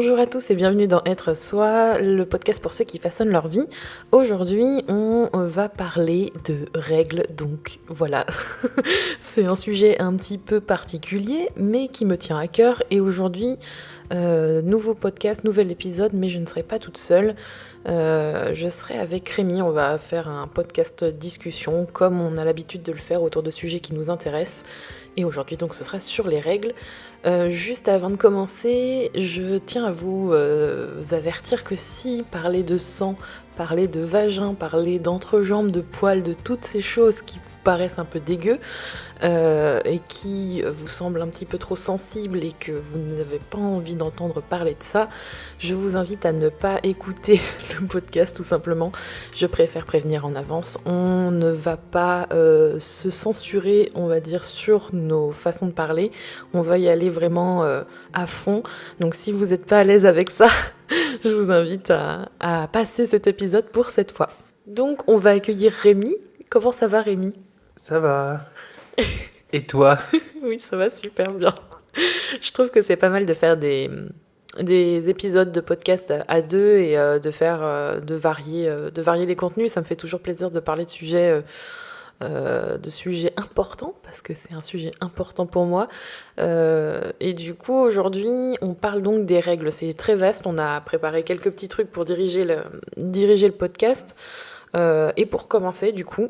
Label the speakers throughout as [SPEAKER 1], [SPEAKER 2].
[SPEAKER 1] Bonjour à tous et bienvenue dans Être Soi, le podcast pour ceux qui façonnent leur vie. Aujourd'hui, on va parler de règles, donc voilà. C'est un sujet un petit peu particulier, mais qui me tient à cœur. Et aujourd'hui, nouveau podcast, nouvel épisode, mais je ne serai pas toute seule. Je serai avec Rémi, on va faire un podcast discussion, comme on a l'habitude de le faire autour de sujets qui nous intéressent. Et aujourd'hui, donc, ce sera sur les règles. Juste avant de commencer, je tiens à vous avertir que si parler de sang, parler de vagin, parler d'entrejambe, de poils, de toutes ces choses qui vous paraissent un peu dégueu et qui vous semblent un petit peu trop sensibles et que vous n'avez pas envie d'entendre parler de ça, je vous invite à ne pas écouter le podcast tout simplement. Je préfère prévenir en avance. On ne va pas se censurer, on va dire, sur nos façons de parler. On va y aller vraiment à fond. Donc si vous n'êtes pas à l'aise avec ça, je vous invite à passer cet épisode pour cette fois. Donc on va accueillir Rémi. Comment ça va, Rémi ?
[SPEAKER 2] Ça va. Et toi ?
[SPEAKER 1] Oui, ça va super bien. Je trouve que c'est pas mal de faire des épisodes de podcast à deux et de varier les contenus. Ça me fait toujours plaisir de parler de sujets importants, parce que c'est un sujet important pour moi. Et du coup, aujourd'hui, on parle donc des règles. C'est très vaste. On a préparé quelques petits trucs pour diriger le podcast. Et pour commencer, du coup,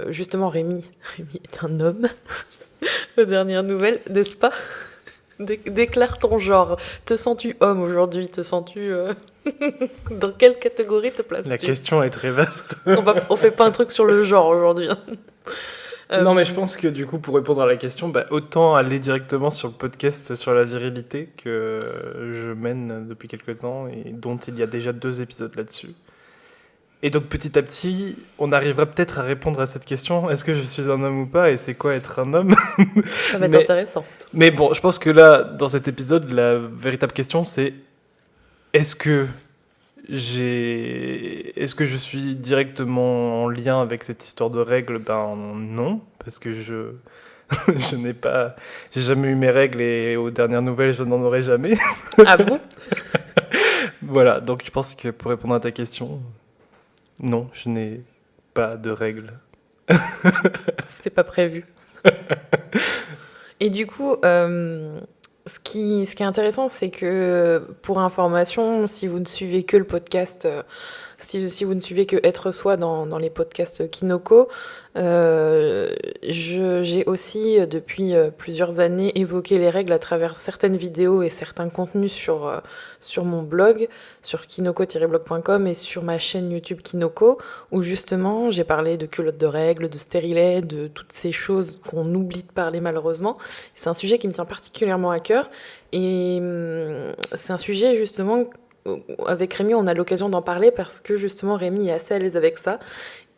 [SPEAKER 1] justement, Rémi est un homme, aux dernières nouvelles, n'est-ce pas ? Déclare ton genre. Te sens-tu homme aujourd'hui ? Te sens-tu... Dans quelle catégorie te places-tu ?
[SPEAKER 2] La question est très vaste.
[SPEAKER 1] On fait pas un truc sur le genre aujourd'hui.
[SPEAKER 2] Non, mais je pense que du coup, pour répondre à la question, autant aller directement sur le podcast sur la virilité que je mène depuis quelques temps et dont il y a déjà 2 épisodes là-dessus. Et donc petit à petit, on arrivera peut-être à répondre à cette question. Est-ce que je suis un homme ou pas ? Et c'est quoi être un homme ?
[SPEAKER 1] Ça va être intéressant.
[SPEAKER 2] Mais bon, je pense que là, dans cet épisode, la véritable question, c'est est-ce que je suis directement en lien avec cette histoire de règles ? Non, parce que j'ai jamais eu mes règles et aux dernières nouvelles, je n'en aurai jamais.
[SPEAKER 1] Ah bon ?
[SPEAKER 2] Voilà, donc je pense que pour répondre à ta question, non, je n'ai pas de règles.
[SPEAKER 1] C'était pas prévu. Et du coup, ce qui est intéressant, c'est que pour information, si vous ne suivez que le podcast, si vous ne suivez que Être Soi dans les podcasts Kinoko, j'ai aussi depuis plusieurs années évoqué les règles à travers certaines vidéos et certains contenus sur mon blog, sur kinoko-blog.com et sur ma chaîne YouTube Kinoko, où justement j'ai parlé de culottes de règles, de stérilet, de toutes ces choses qu'on oublie de parler malheureusement. C'est un sujet qui me tient particulièrement à cœur et c'est un sujet justement... Avec Rémi, on a l'occasion d'en parler parce que justement Rémi est assez à l'aise avec ça.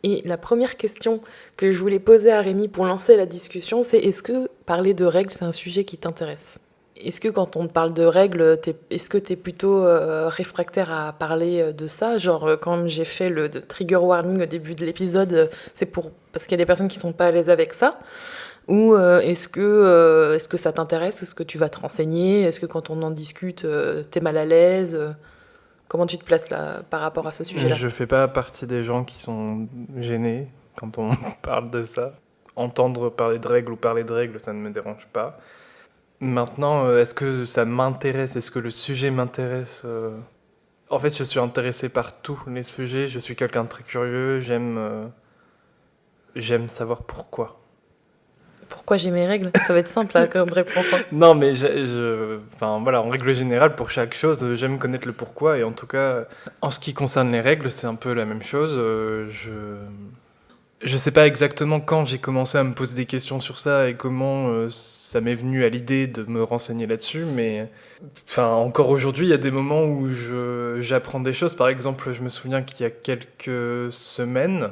[SPEAKER 1] Et la première question que je voulais poser à Rémi pour lancer la discussion, c'est est-ce que parler de règles, c'est un sujet qui t'intéresse ? Est-ce que quand on te parle de règles, est-ce que t'es plutôt réfractaire à parler de ça ? Genre, quand j'ai fait le trigger warning au début de l'épisode, c'est parce qu'il y a des personnes qui sont pas à l'aise avec ça ? Ou est-ce que ça t'intéresse ? Est-ce que tu vas te renseigner ? Est-ce que quand on en discute, t'es mal à l'aise ? Comment tu te places là par rapport à ce sujet-là ?
[SPEAKER 2] Je fais pas partie des gens qui sont gênés quand on parle de ça. Entendre parler de règles ou parler de règles, ça ne me dérange pas. Maintenant, est-ce que ça m'intéresse ? Est-ce que le sujet m'intéresse ? En fait, je suis intéressé par tous les sujets. Je suis quelqu'un de très curieux. J'aime savoir pourquoi.
[SPEAKER 1] Pourquoi j'ai mes règles ? Ça va être simple là, comme réponse.
[SPEAKER 2] Non, mais voilà, en règle générale, pour chaque chose, j'aime connaître le pourquoi. Et en tout cas, en ce qui concerne les règles, c'est un peu la même chose. Je sais pas exactement quand j'ai commencé à me poser des questions sur ça et comment ça m'est venu à l'idée de me renseigner là-dessus, mais encore aujourd'hui, il y a des moments où j'apprends des choses. Par exemple, je me souviens qu'il y a quelques semaines,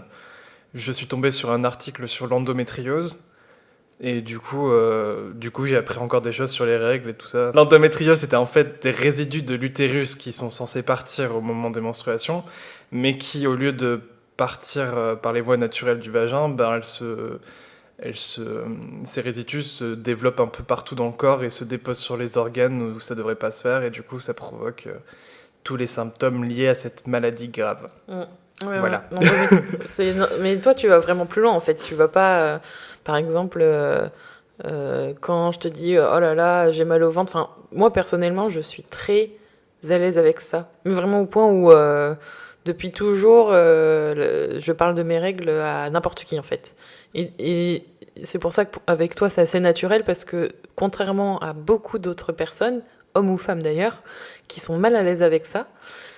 [SPEAKER 2] je suis tombé sur un article sur l'endométriose. Et du coup, j'ai appris encore des choses sur les règles et tout ça. L'endométriose, c'était en fait des résidus de l'utérus qui sont censés partir au moment des menstruations, mais qui, au lieu de partir par les voies naturelles du vagin, ces résidus se développent un peu partout dans le corps et se déposent sur les organes où ça devrait pas se faire, et du coup ça provoque tous les symptômes liés à cette maladie grave.
[SPEAKER 1] Ouais,
[SPEAKER 2] Voilà.
[SPEAKER 1] ouais. Non, mais toi, tu vas vraiment plus loin, en fait. Tu vas pas, par exemple, quand je te dis, oh là là, j'ai mal au ventre. Enfin, moi, personnellement, je suis très à l'aise avec ça. Mais vraiment au point où, depuis toujours, je parle de mes règles à n'importe qui, en fait. Et c'est pour ça qu'avec toi, c'est assez naturel, parce que contrairement à beaucoup d'autres personnes, hommes ou femmes d'ailleurs, qui sont mal à l'aise avec ça,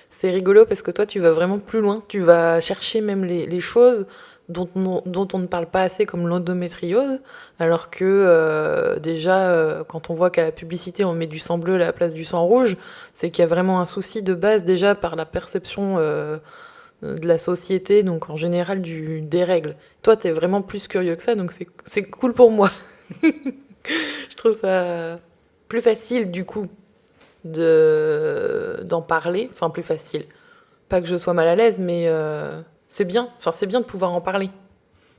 [SPEAKER 1] c'est rigolo parce que toi, tu vas vraiment plus loin. Tu vas chercher même les choses dont on ne parle pas assez, comme l'endométriose, alors que déjà, quand on voit qu'à la publicité, on met du sang bleu à la place du sang rouge, c'est qu'il y a vraiment un souci de base déjà par la perception de la société, donc en général des règles. Toi, t'es vraiment plus curieux que ça, donc c'est cool pour moi. Je trouve ça plus facile du coup d'en parler, enfin plus facile. Pas que je sois mal à l'aise, mais c'est bien. Enfin, c'est bien de pouvoir en parler.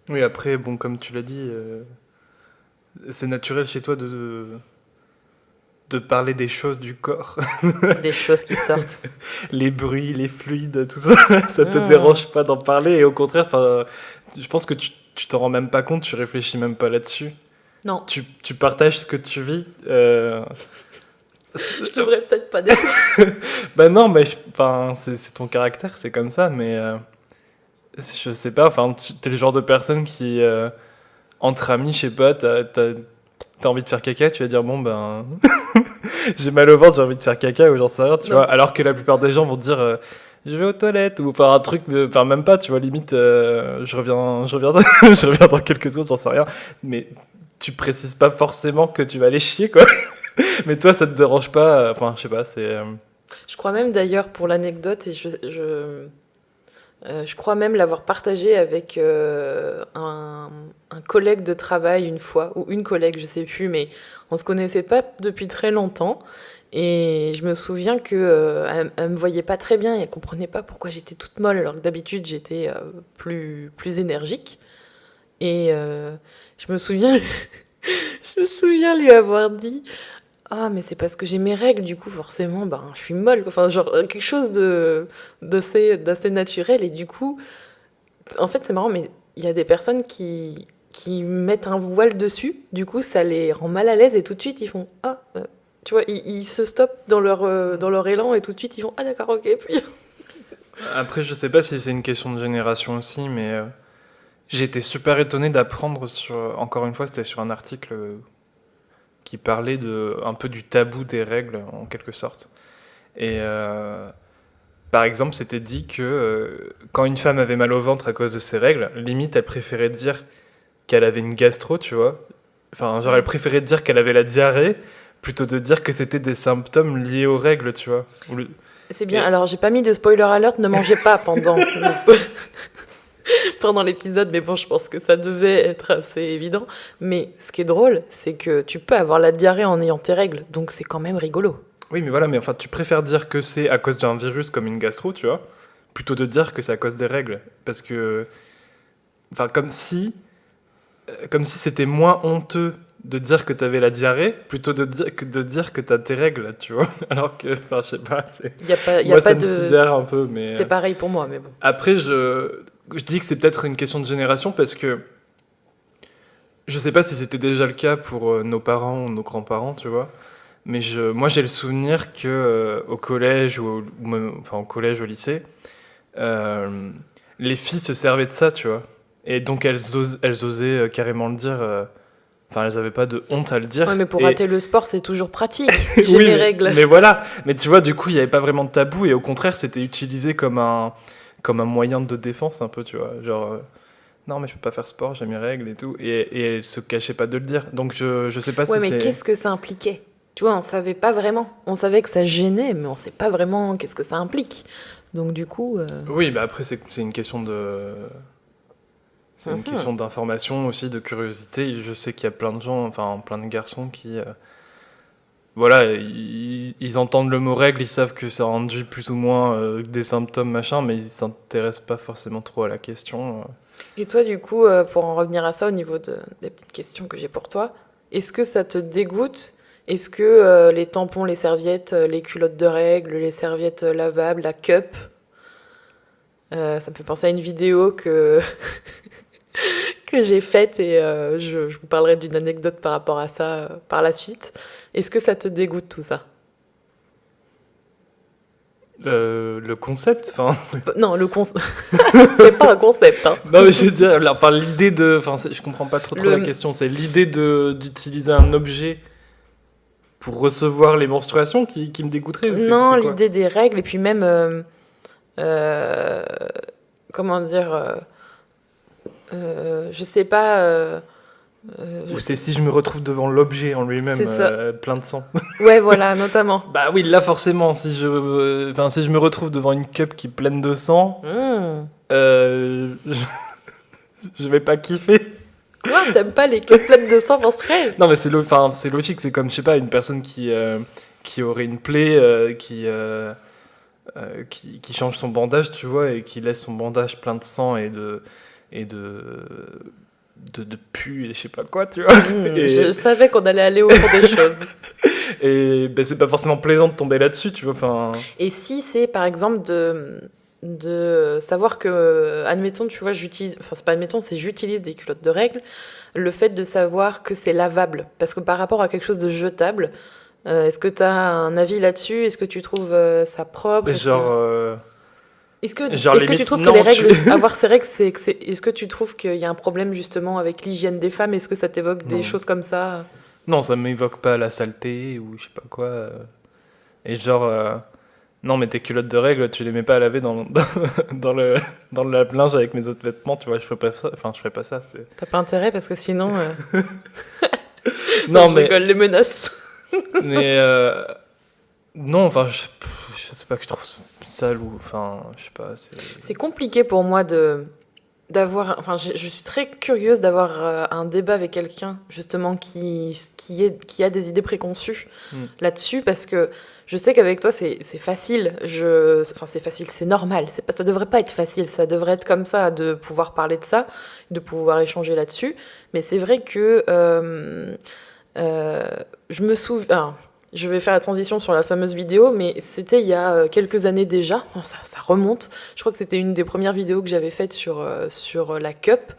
[SPEAKER 2] Oui, après, bon, comme tu l'as dit, c'est naturel chez toi de parler des choses du corps.
[SPEAKER 1] Des choses qui sortent.
[SPEAKER 2] Les bruits, les fluides, tout ça, ça te dérange pas d'en parler, et au contraire, je pense que tu t'en rends même pas compte, tu réfléchis même pas là-dessus.
[SPEAKER 1] Non.
[SPEAKER 2] Tu partages ce que tu vis.
[SPEAKER 1] Je devrais peut-être pas dire.
[SPEAKER 2] Bah non, mais c'est ton caractère, c'est comme ça, mais je sais pas, t'es le genre de personne qui, entre amis, je sais pas, t'as envie de faire caca, tu vas dire bon ben j'ai mal au ventre, j'ai envie de faire caca, ou j'en sais rien, tu
[SPEAKER 1] Non.
[SPEAKER 2] vois, alors que la plupart des gens vont te dire je vais aux toilettes, ou enfin un truc, enfin même pas, tu vois, limite je reviens je reviens dans quelques secondes, j'en sais rien, mais tu précises pas forcément que tu vas aller chier, quoi. Mais toi ça te dérange pas, enfin je sais pas, c'est
[SPEAKER 1] Je crois même d'ailleurs, pour l'anecdote, et je crois même l'avoir partagé avec un collègue de travail une fois, ou une collègue, je sais plus, mais on se connaissait pas depuis très longtemps. Et je me souviens que elle me voyait pas très bien et elle comprenait pas pourquoi j'étais toute molle, alors que d'habitude j'étais plus énergique. Et je me souviens, je me souviens lui avoir dit, ah, mais c'est parce que j'ai mes règles, du coup, forcément, ben, je suis molle. Enfin, genre, quelque chose d'assez naturel. Et du coup, en fait, c'est marrant, mais il y a des personnes qui mettent un voile dessus. Du coup, ça les rend mal à l'aise et tout de suite, ils font, ah, tu vois, ils se stoppent dans leur élan et tout de suite, ils font, ah, d'accord, ok. Puis...
[SPEAKER 2] Après, je sais pas si c'est une question de génération aussi, mais j'ai été super étonné d'apprendre encore une fois, c'était sur un article qui parlait un peu du tabou des règles, en quelque sorte. Et par exemple, c'était dit que quand une femme avait mal au ventre à cause de ses règles, limite, elle préférait dire qu'elle avait une gastro, tu vois. Enfin, genre, elle préférait dire qu'elle avait la diarrhée plutôt de dire que c'était des symptômes liés aux règles, tu vois.
[SPEAKER 1] C'est bien. Alors, j'ai pas mis de spoiler alert, ne mangez pas pendant l'épisode, mais bon, je pense que ça devait être assez évident. Mais ce qui est drôle, c'est que tu peux avoir la diarrhée en ayant tes règles, donc c'est quand même rigolo.
[SPEAKER 2] Oui, mais voilà, mais enfin, tu préfères dire que c'est à cause d'un virus comme une gastro, tu vois, plutôt de dire que c'est à cause des règles. Parce que, enfin, comme si c'était moins honteux de dire que t'avais la diarrhée, plutôt de dire que t'as tes règles, tu vois. Alors que, enfin, je sais pas,
[SPEAKER 1] Y a
[SPEAKER 2] moi,
[SPEAKER 1] pas
[SPEAKER 2] ça me
[SPEAKER 1] de...
[SPEAKER 2] sidère un peu, mais...
[SPEAKER 1] C'est pareil pour moi, mais bon.
[SPEAKER 2] Après, je dis que c'est peut-être une question de génération, parce que je sais pas si c'était déjà le cas pour nos parents ou nos grands-parents, tu vois. Mais moi, j'ai le souvenir que au collège ou même, enfin au collège, au lycée, les filles se servaient de ça, tu vois. Et donc elles osaient carrément le dire. Enfin, elles avaient pas de honte à le dire.
[SPEAKER 1] Ouais, mais pour
[SPEAKER 2] Et
[SPEAKER 1] rater le sport, c'est toujours pratique. J'ai
[SPEAKER 2] oui,
[SPEAKER 1] mes règles.
[SPEAKER 2] mais voilà. Mais tu vois, du coup, il y avait pas vraiment de tabou, et au contraire, c'était utilisé comme un moyen de défense un peu, tu vois. Genre, non, mais je peux pas faire sport, j'ai mes règles et tout. Et elles se cachaient pas de le dire. Donc je sais pas
[SPEAKER 1] Ouais,
[SPEAKER 2] si
[SPEAKER 1] mais
[SPEAKER 2] c'est.
[SPEAKER 1] qu'est-ce que ça impliquait? Tu vois, on savait pas vraiment. On savait que ça gênait, mais on sait pas vraiment qu'est-ce que ça implique. Donc du coup...
[SPEAKER 2] Oui, bah après, c'est une question de. C'est une question d'information aussi, de curiosité. Je sais qu'il y a plein de gens, enfin plein de garçons voilà, ils entendent le mot règle, ils savent que ça induit plus ou moins des symptômes, machin, mais ils s'intéressent pas forcément trop à la question.
[SPEAKER 1] Et toi, du coup, pour en revenir à ça, au niveau des petites questions que j'ai pour toi, est-ce que ça te dégoûte? Est-ce que les tampons, les serviettes, les culottes de règles, les serviettes lavables, la cup, ça me fait penser à une vidéo que j'ai faite et je vous parlerai d'une anecdote par rapport à ça par la suite. Est-ce que ça te dégoûte tout ça?
[SPEAKER 2] Le concept, enfin...
[SPEAKER 1] Non, c'est pas un concept, hein.
[SPEAKER 2] Non, mais je veux dire, enfin, l'idée de... Enfin, je comprends pas trop la question, c'est l'idée d'utiliser un objet pour recevoir les menstruations qui me dégoûterait ou
[SPEAKER 1] Non,
[SPEAKER 2] c'est quoi?
[SPEAKER 1] l'idée des règles et puis même... comment dire... je sais pas...
[SPEAKER 2] Ou c'est si je me retrouve devant l'objet en lui-même
[SPEAKER 1] C'est ça.
[SPEAKER 2] plein de sang.
[SPEAKER 1] Ouais, voilà, notamment.
[SPEAKER 2] Bah oui, là forcément, si je me retrouve devant une cup qui est pleine de sang,
[SPEAKER 1] Mmh.
[SPEAKER 2] je vais pas kiffer.
[SPEAKER 1] Quoi, t'aimes pas les cups pleines de sang menstruel?
[SPEAKER 2] Non mais c'est logique, c'est comme, je sais pas, une personne qui aurait une plaie, qui change son bandage, tu vois, et qui laisse son bandage plein de sang et de pu et je sais pas quoi, tu vois.
[SPEAKER 1] Je savais qu'on allait aller au fond des choses.
[SPEAKER 2] Et ben, c'est pas forcément plaisant de tomber là-dessus, tu vois. Enfin,
[SPEAKER 1] Et si c'est par exemple de savoir que, admettons, tu vois, enfin c'est pas admettons, c'est j'utilise des culottes de règles, le fait de savoir que c'est lavable, parce que par rapport à quelque chose de jetable, est-ce que tu as un avis là-dessus? Est-ce que tu trouves ça propre? Est-ce que
[SPEAKER 2] limite,
[SPEAKER 1] tu trouves
[SPEAKER 2] non,
[SPEAKER 1] que les règles, avoir ces règles, est-ce que tu trouves qu'il y a un problème justement avec l'hygiène des femmes? Est-ce que ça t'évoque des
[SPEAKER 2] Non.
[SPEAKER 1] choses comme ça?
[SPEAKER 2] Non, ça m'évoque pas la saleté ou je sais pas quoi. Et genre, non, mais tes culottes de règles, tu les mets pas à laver dans le lave-linge avec mes autres vêtements, tu vois, je ferais pas ça. Enfin, je ferais pas ça.
[SPEAKER 1] T'as pas intérêt parce que sinon.
[SPEAKER 2] Non,
[SPEAKER 1] je
[SPEAKER 2] mais.
[SPEAKER 1] rigole, les menaces.
[SPEAKER 2] Mais. Non, enfin, je sais pas que je trouve sale ou. Enfin, je sais pas.
[SPEAKER 1] C'est compliqué pour moi d'avoir. Enfin, je suis très curieuse d'avoir un débat avec quelqu'un, justement, qui a des idées préconçues là-dessus, parce que je sais qu'avec toi, c'est facile. Enfin, c'est facile, c'est normal. Ça devrait pas être facile, ça devrait être comme ça, de pouvoir parler de ça, de pouvoir échanger là-dessus. Mais c'est vrai que je me souviens. Je vais faire la transition sur la fameuse vidéo, mais c'était il y a quelques années déjà. Bon, ça remonte. Je crois que c'était une des premières vidéos que j'avais faites sur la cup.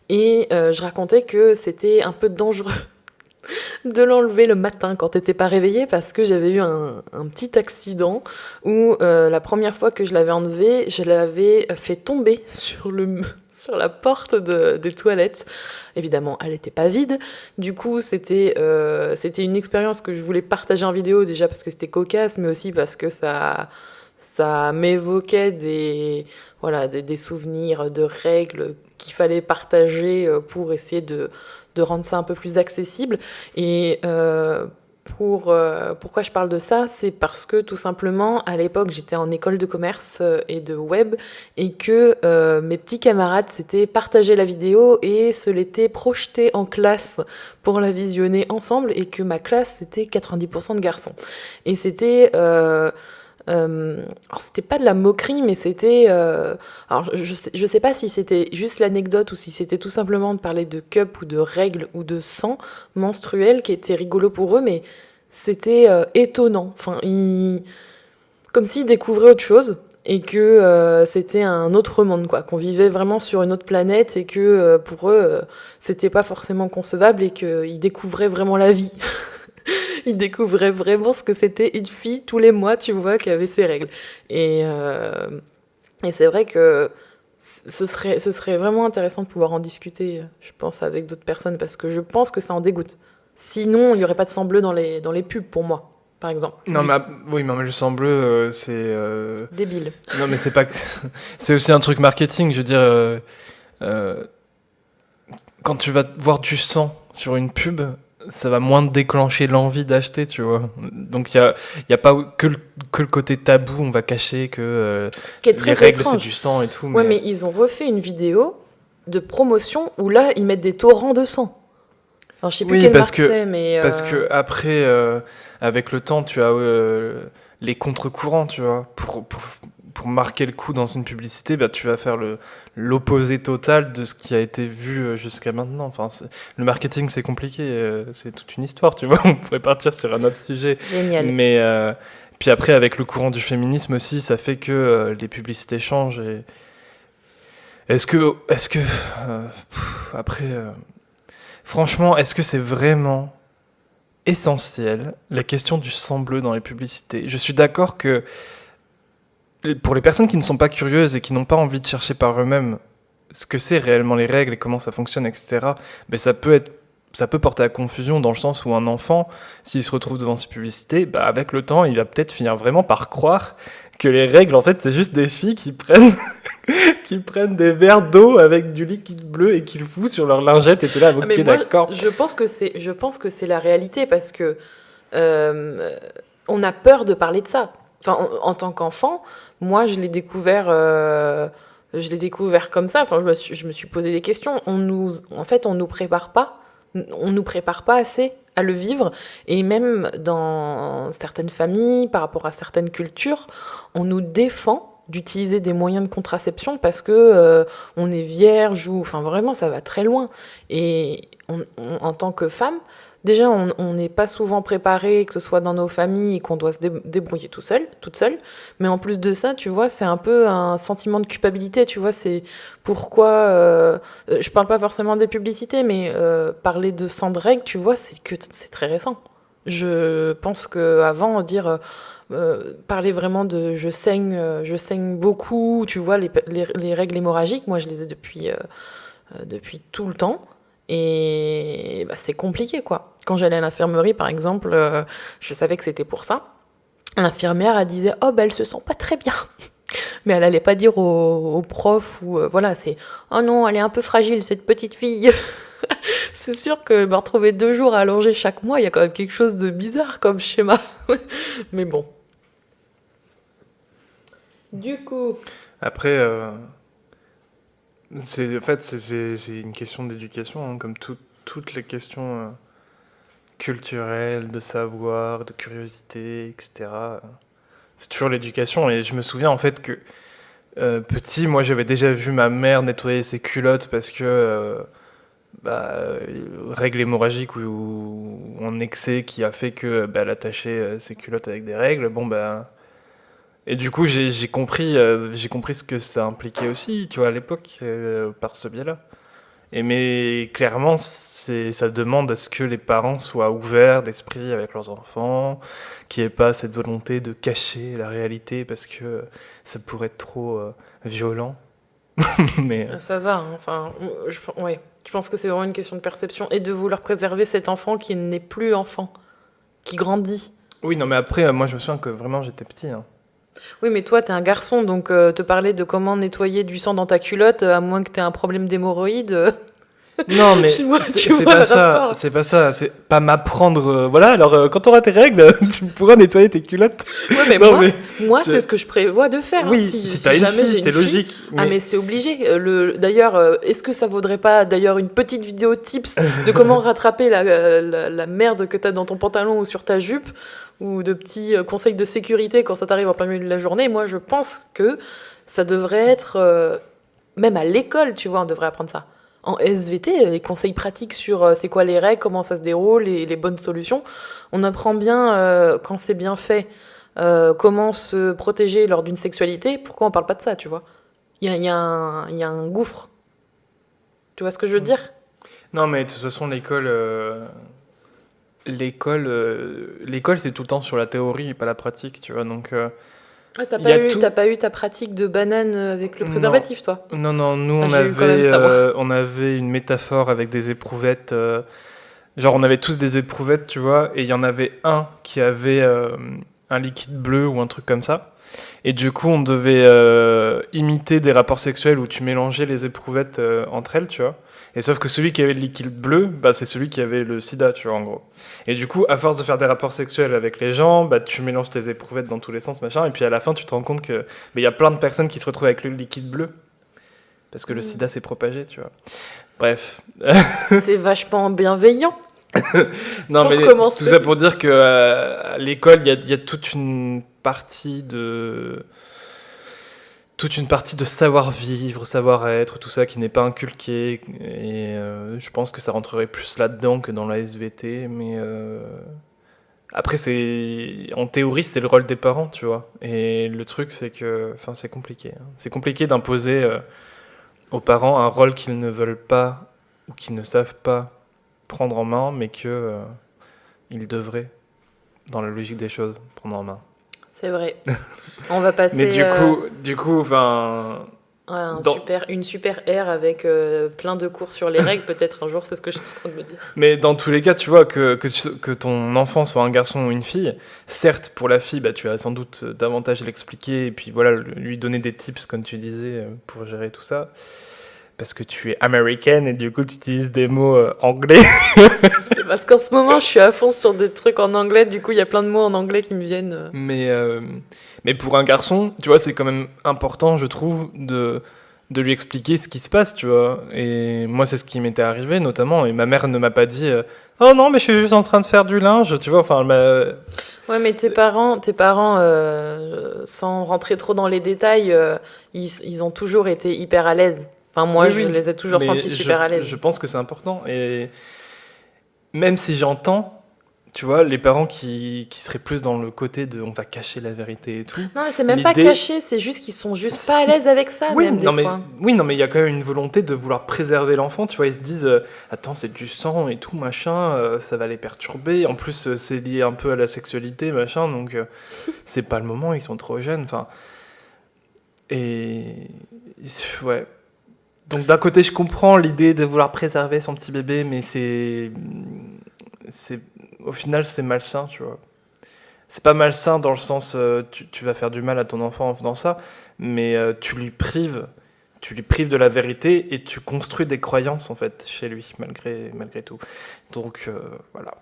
[SPEAKER 1] Et je racontais que c'était un peu dangereux de l'enlever le matin quand t'étais pas réveillée, parce que j'avais eu un petit accident où la première fois que je l'avais enlevé, je l'avais fait tomber sur la porte des toilettes. Évidemment, elle n'était pas vide. Du coup, c'était une expérience que je voulais partager en vidéo, déjà parce que c'était cocasse, mais aussi parce que ça m'évoquait des souvenirs de règles qu'il fallait partager pour essayer de rendre ça un peu plus accessible. Et pourquoi je parle de ça, c'est parce que tout simplement, à l'époque, j'étais en école de commerce et de web, et que mes petits camarades s'étaient partagé la vidéo et se l'étaient projetée en classe pour la visionner ensemble, et que ma classe, c'était 90% de garçons. Et c'était... alors c'était pas de la moquerie, mais c'était... alors je sais pas si c'était juste l'anecdote ou si c'était tout simplement de parler de cup ou de règles ou de sang menstruel qui était rigolo pour eux, mais c'était étonnant. Enfin, comme s'ils découvraient autre chose et que c'était un autre monde, quoi, qu'on vivait vraiment sur une autre planète, et que pour eux, c'était pas forcément concevable, et qu'ils découvraient vraiment la vie. Il découvrait vraiment ce que c'était une fille tous les mois, tu vois, qui avait ses règles. Et c'est vrai que ce serait vraiment intéressant de pouvoir en discuter, je pense, avec d'autres personnes, parce que je pense que ça en dégoûte. Sinon, il n'y aurait pas de sang bleu dans les pubs, pour moi, par exemple.
[SPEAKER 2] Non, mais oui, mais le sang bleu, c'est...
[SPEAKER 1] Débile.
[SPEAKER 2] Non, mais c'est pas... c'est aussi un truc marketing, je veux dire... quand tu vas voir du sang sur une pub, ça va moins te déclencher l'envie d'acheter, tu vois. Donc il y a pas que le côté tabou, on va cacher que
[SPEAKER 1] Ce qui est très
[SPEAKER 2] les règles
[SPEAKER 1] étrange.
[SPEAKER 2] c'est du sang et tout.
[SPEAKER 1] Ouais, mais ils ont refait une vidéo de promotion où là, ils mettent des torrents de sang. Alors, je sais plus
[SPEAKER 2] Oui,
[SPEAKER 1] quelle marque c'est, mais
[SPEAKER 2] parce que après, avec le temps, tu as les contre-courants, tu vois. Pour marquer le coup dans une publicité, bah, tu vas faire l'opposé total de ce qui a été vu jusqu'à maintenant. Enfin, le marketing, c'est compliqué, c'est toute une histoire, tu vois. On pourrait partir sur un autre sujet.
[SPEAKER 1] génial.
[SPEAKER 2] Mais puis après, avec le courant du féminisme aussi, ça fait que les publicités changent. Et après, franchement, est-ce que c'est vraiment essentiel la question du sang bleu dans les publicités? Je suis d'accord que pour les personnes qui ne sont pas curieuses et qui n'ont pas envie de chercher par eux-mêmes ce que c'est réellement les règles et comment ça fonctionne, etc., ben ça peut porter à confusion dans le sens où un enfant, s'il se retrouve devant ces publicités, bah avec le temps, il va peut-être finir vraiment par croire que les règles, en fait, c'est juste des filles qui prennent, qui prennent des verres d'eau avec du liquide bleu et qui le foutent sur leur lingette et t'es là,
[SPEAKER 1] Ah, mais
[SPEAKER 2] ok,
[SPEAKER 1] moi,
[SPEAKER 2] d'accord.
[SPEAKER 1] je pense que c'est la réalité parce que euh, on a peur de parler de ça. Enfin, en tant qu'enfant, moi, je l'ai découvert comme ça. Enfin, je me suis posé des questions. En fait, on nous prépare pas assez à le vivre. Et même dans certaines familles, par rapport à certaines cultures, on nous défend d'utiliser des moyens de contraception parce que on est vierge ou enfin vraiment ça va très loin et en tant que femme déjà on n'est pas souvent préparé que ce soit dans nos familles et qu'on doit se débrouiller toute seule mais en plus de ça tu vois c'est un peu un sentiment de culpabilité tu vois c'est pourquoi je parle pas forcément des publicités mais parler de sang de règles tu vois c'est très récent je pense que avant dire parler vraiment de je saigne beaucoup, tu vois, les règles hémorragiques, moi je les ai depuis tout le temps. Et bah, c'est compliqué, quoi. Quand j'allais à l'infirmerie, par exemple, je savais que c'était pour ça. L'infirmière, elle disait, oh, bah, elle se sent pas très bien. Mais elle allait pas dire au prof ou voilà, c'est, oh non, elle est un peu fragile, cette petite fille. C'est sûr que me retrouver 2 jours à allonger chaque mois, il y a quand même quelque chose de bizarre comme schéma. Mais bon. Du coup,
[SPEAKER 2] Après, en fait, c'est une question d'éducation, hein, comme toutes les questions culturelles, de savoir, de curiosité, etc. C'est toujours l'éducation. Et je me souviens en fait que petit, moi j'avais déjà vu ma mère nettoyer ses culottes parce que règle hémorragique ou en excès qui a fait que elle attachait ses culottes avec des règles. Bon bah et du coup j'ai compris ce que ça impliquait aussi, tu vois, à l'époque par ce biais-là. Et mais clairement ça demande à ce que les parents soient ouverts d'esprit avec leurs enfants, qu'il n'y ait pas cette volonté de cacher la réalité parce que ça pourrait être trop violent. mais
[SPEAKER 1] ça va, hein, enfin, ouais. Je pense que c'est vraiment une question de perception et de vouloir préserver cet enfant qui n'est plus enfant, qui grandit.
[SPEAKER 2] oui, non, mais après, moi, je me souviens que vraiment, j'étais petit, hein.
[SPEAKER 1] Oui, mais toi, t'es un garçon, donc te parler de comment nettoyer du sang dans ta culotte, à moins que t'aies un problème d'hémorroïdes,
[SPEAKER 2] Non, mais
[SPEAKER 1] tu vois le rapport.
[SPEAKER 2] c'est pas ça, c'est pas m'apprendre. Voilà, alors quand t'auras tes règles, tu pourras nettoyer tes culottes.
[SPEAKER 1] Ouais, mais
[SPEAKER 2] Non,
[SPEAKER 1] moi
[SPEAKER 2] je-
[SPEAKER 1] c'est ce que je prévois de faire. Hein.
[SPEAKER 2] oui,
[SPEAKER 1] Si,
[SPEAKER 2] si
[SPEAKER 1] si
[SPEAKER 2] t'as une
[SPEAKER 1] jamais
[SPEAKER 2] fille,
[SPEAKER 1] j'ai
[SPEAKER 2] c'est
[SPEAKER 1] une fille.
[SPEAKER 2] logique.
[SPEAKER 1] Ah, mais c'est obligé. D'ailleurs, est-ce que ça vaudrait pas d'ailleurs une petite vidéo tips de comment rattraper la merde que t'as dans ton pantalon ou sur ta jupe ou de petits conseils de sécurité quand ça t'arrive en plein milieu de la journée? Moi, je pense que ça devrait être. Même à l'école, tu vois, on devrait apprendre ça. En SVT, les conseils pratiques sur c'est quoi les règles, comment ça se déroule, les bonnes solutions. On apprend bien quand c'est bien fait comment se protéger lors d'une sexualité. Pourquoi on parle pas de ça, tu vois? Il y a un gouffre. Tu vois ce que je veux dire?
[SPEAKER 2] Non, mais de toute façon, l'école, c'est tout le temps sur la théorie et pas la pratique, tu vois. Donc,
[SPEAKER 1] Ah,
[SPEAKER 2] il y a tout.
[SPEAKER 1] t'as pas eu ta pratique de banane avec le
[SPEAKER 2] Non,
[SPEAKER 1] préservatif, toi?
[SPEAKER 2] non, non, nous,
[SPEAKER 1] Ah, j'ai eu quand même ça, moi.
[SPEAKER 2] on avait une métaphore avec des éprouvettes. Genre, on avait tous des éprouvettes, tu vois, et il y en avait un qui avait un liquide bleu ou un truc comme ça. Et du coup, on devait imiter des rapports sexuels où tu mélangeais les éprouvettes entre elles, tu vois. Et sauf que celui qui avait le liquide bleu, bah, c'est celui qui avait le sida, tu vois, en gros. Et du coup, à force de faire des rapports sexuels avec les gens, bah, tu mélanges tes éprouvettes dans tous les sens, machin. Et puis à la fin, tu te rends compte que il y a plein de personnes qui se retrouvent avec le liquide bleu. Parce que le sida s'est propagé, tu vois. Bref.
[SPEAKER 1] C'est vachement bienveillant.
[SPEAKER 2] Non,
[SPEAKER 1] Pour
[SPEAKER 2] mais
[SPEAKER 1] commencer.
[SPEAKER 2] tout ça pour dire que à l'école, il y a toute une partie de savoir-vivre, savoir-être, tout ça qui n'est pas inculqué. Et je pense que ça rentrerait plus là-dedans que dans la SVT. Mais après, en théorie, c'est le rôle des parents, tu vois. Et le truc, c'est que, enfin, c'est compliqué, hein. C'est compliqué d'imposer aux parents un rôle qu'ils ne veulent pas ou qu'ils ne savent pas prendre en main, mais que ils devraient, dans la logique des choses, prendre en main.
[SPEAKER 1] C'est vrai. On va passer
[SPEAKER 2] Mais du coup, enfin,
[SPEAKER 1] à
[SPEAKER 2] dans-
[SPEAKER 1] une super ère avec plein de cours sur les règles, peut-être un jour, c'est ce que je suis en train de me dire.
[SPEAKER 2] mais dans tous les cas, tu vois, que ton enfant soit un garçon ou une fille, certes, pour la fille, bah, tu vas sans doute davantage l'expliquer et puis voilà, lui donner des tips, comme tu disais, pour gérer tout ça. Parce que tu es américaine et du coup, tu utilises des mots anglais.
[SPEAKER 1] C'est parce qu'en ce moment, je suis à fond sur des trucs en anglais, du coup, il y a plein de mots en anglais qui me viennent.
[SPEAKER 2] Mais pour un garçon, tu vois, c'est quand même important, je trouve, de lui expliquer ce qui se passe, tu vois. Et moi, c'est ce qui m'était arrivé, notamment. Et ma mère ne m'a pas dit oh non, mais je suis juste en train de faire du linge, tu vois. Enfin, elle m'a.
[SPEAKER 1] Ouais, mais tes parents sans rentrer trop dans les détails, ils ont toujours été hyper à l'aise. Enfin, moi,
[SPEAKER 2] Oui,
[SPEAKER 1] je
[SPEAKER 2] oui,
[SPEAKER 1] les ai toujours
[SPEAKER 2] mais
[SPEAKER 1] sentis super à l'aise.
[SPEAKER 2] je pense que c'est important. Et même si j'entends, tu vois, les parents qui seraient plus dans le côté de on va cacher la vérité et tout.
[SPEAKER 1] Non, mais c'est même pas
[SPEAKER 2] L'idée-
[SPEAKER 1] caché, c'est juste qu'ils sont juste pas à l'aise avec ça,
[SPEAKER 2] Oui,
[SPEAKER 1] même des
[SPEAKER 2] non, mais
[SPEAKER 1] fois.
[SPEAKER 2] oui, non, mais il y a quand même une volonté de vouloir préserver l'enfant. Tu vois, ils se disent, attends, c'est du sang et tout machin, ça va les perturber. En plus, c'est lié un peu à la sexualité, machin, donc c'est pas le moment. Ils sont trop jeunes. Enfin, et ouais. Donc d'un côté, je comprends l'idée de vouloir préserver son petit bébé, mais au final, c'est malsain, tu vois. C'est pas malsain dans le sens, tu vas faire du mal à ton enfant en faisant ça, mais tu lui prives de la vérité et tu construis des croyances en fait chez lui, malgré tout. Donc voilà.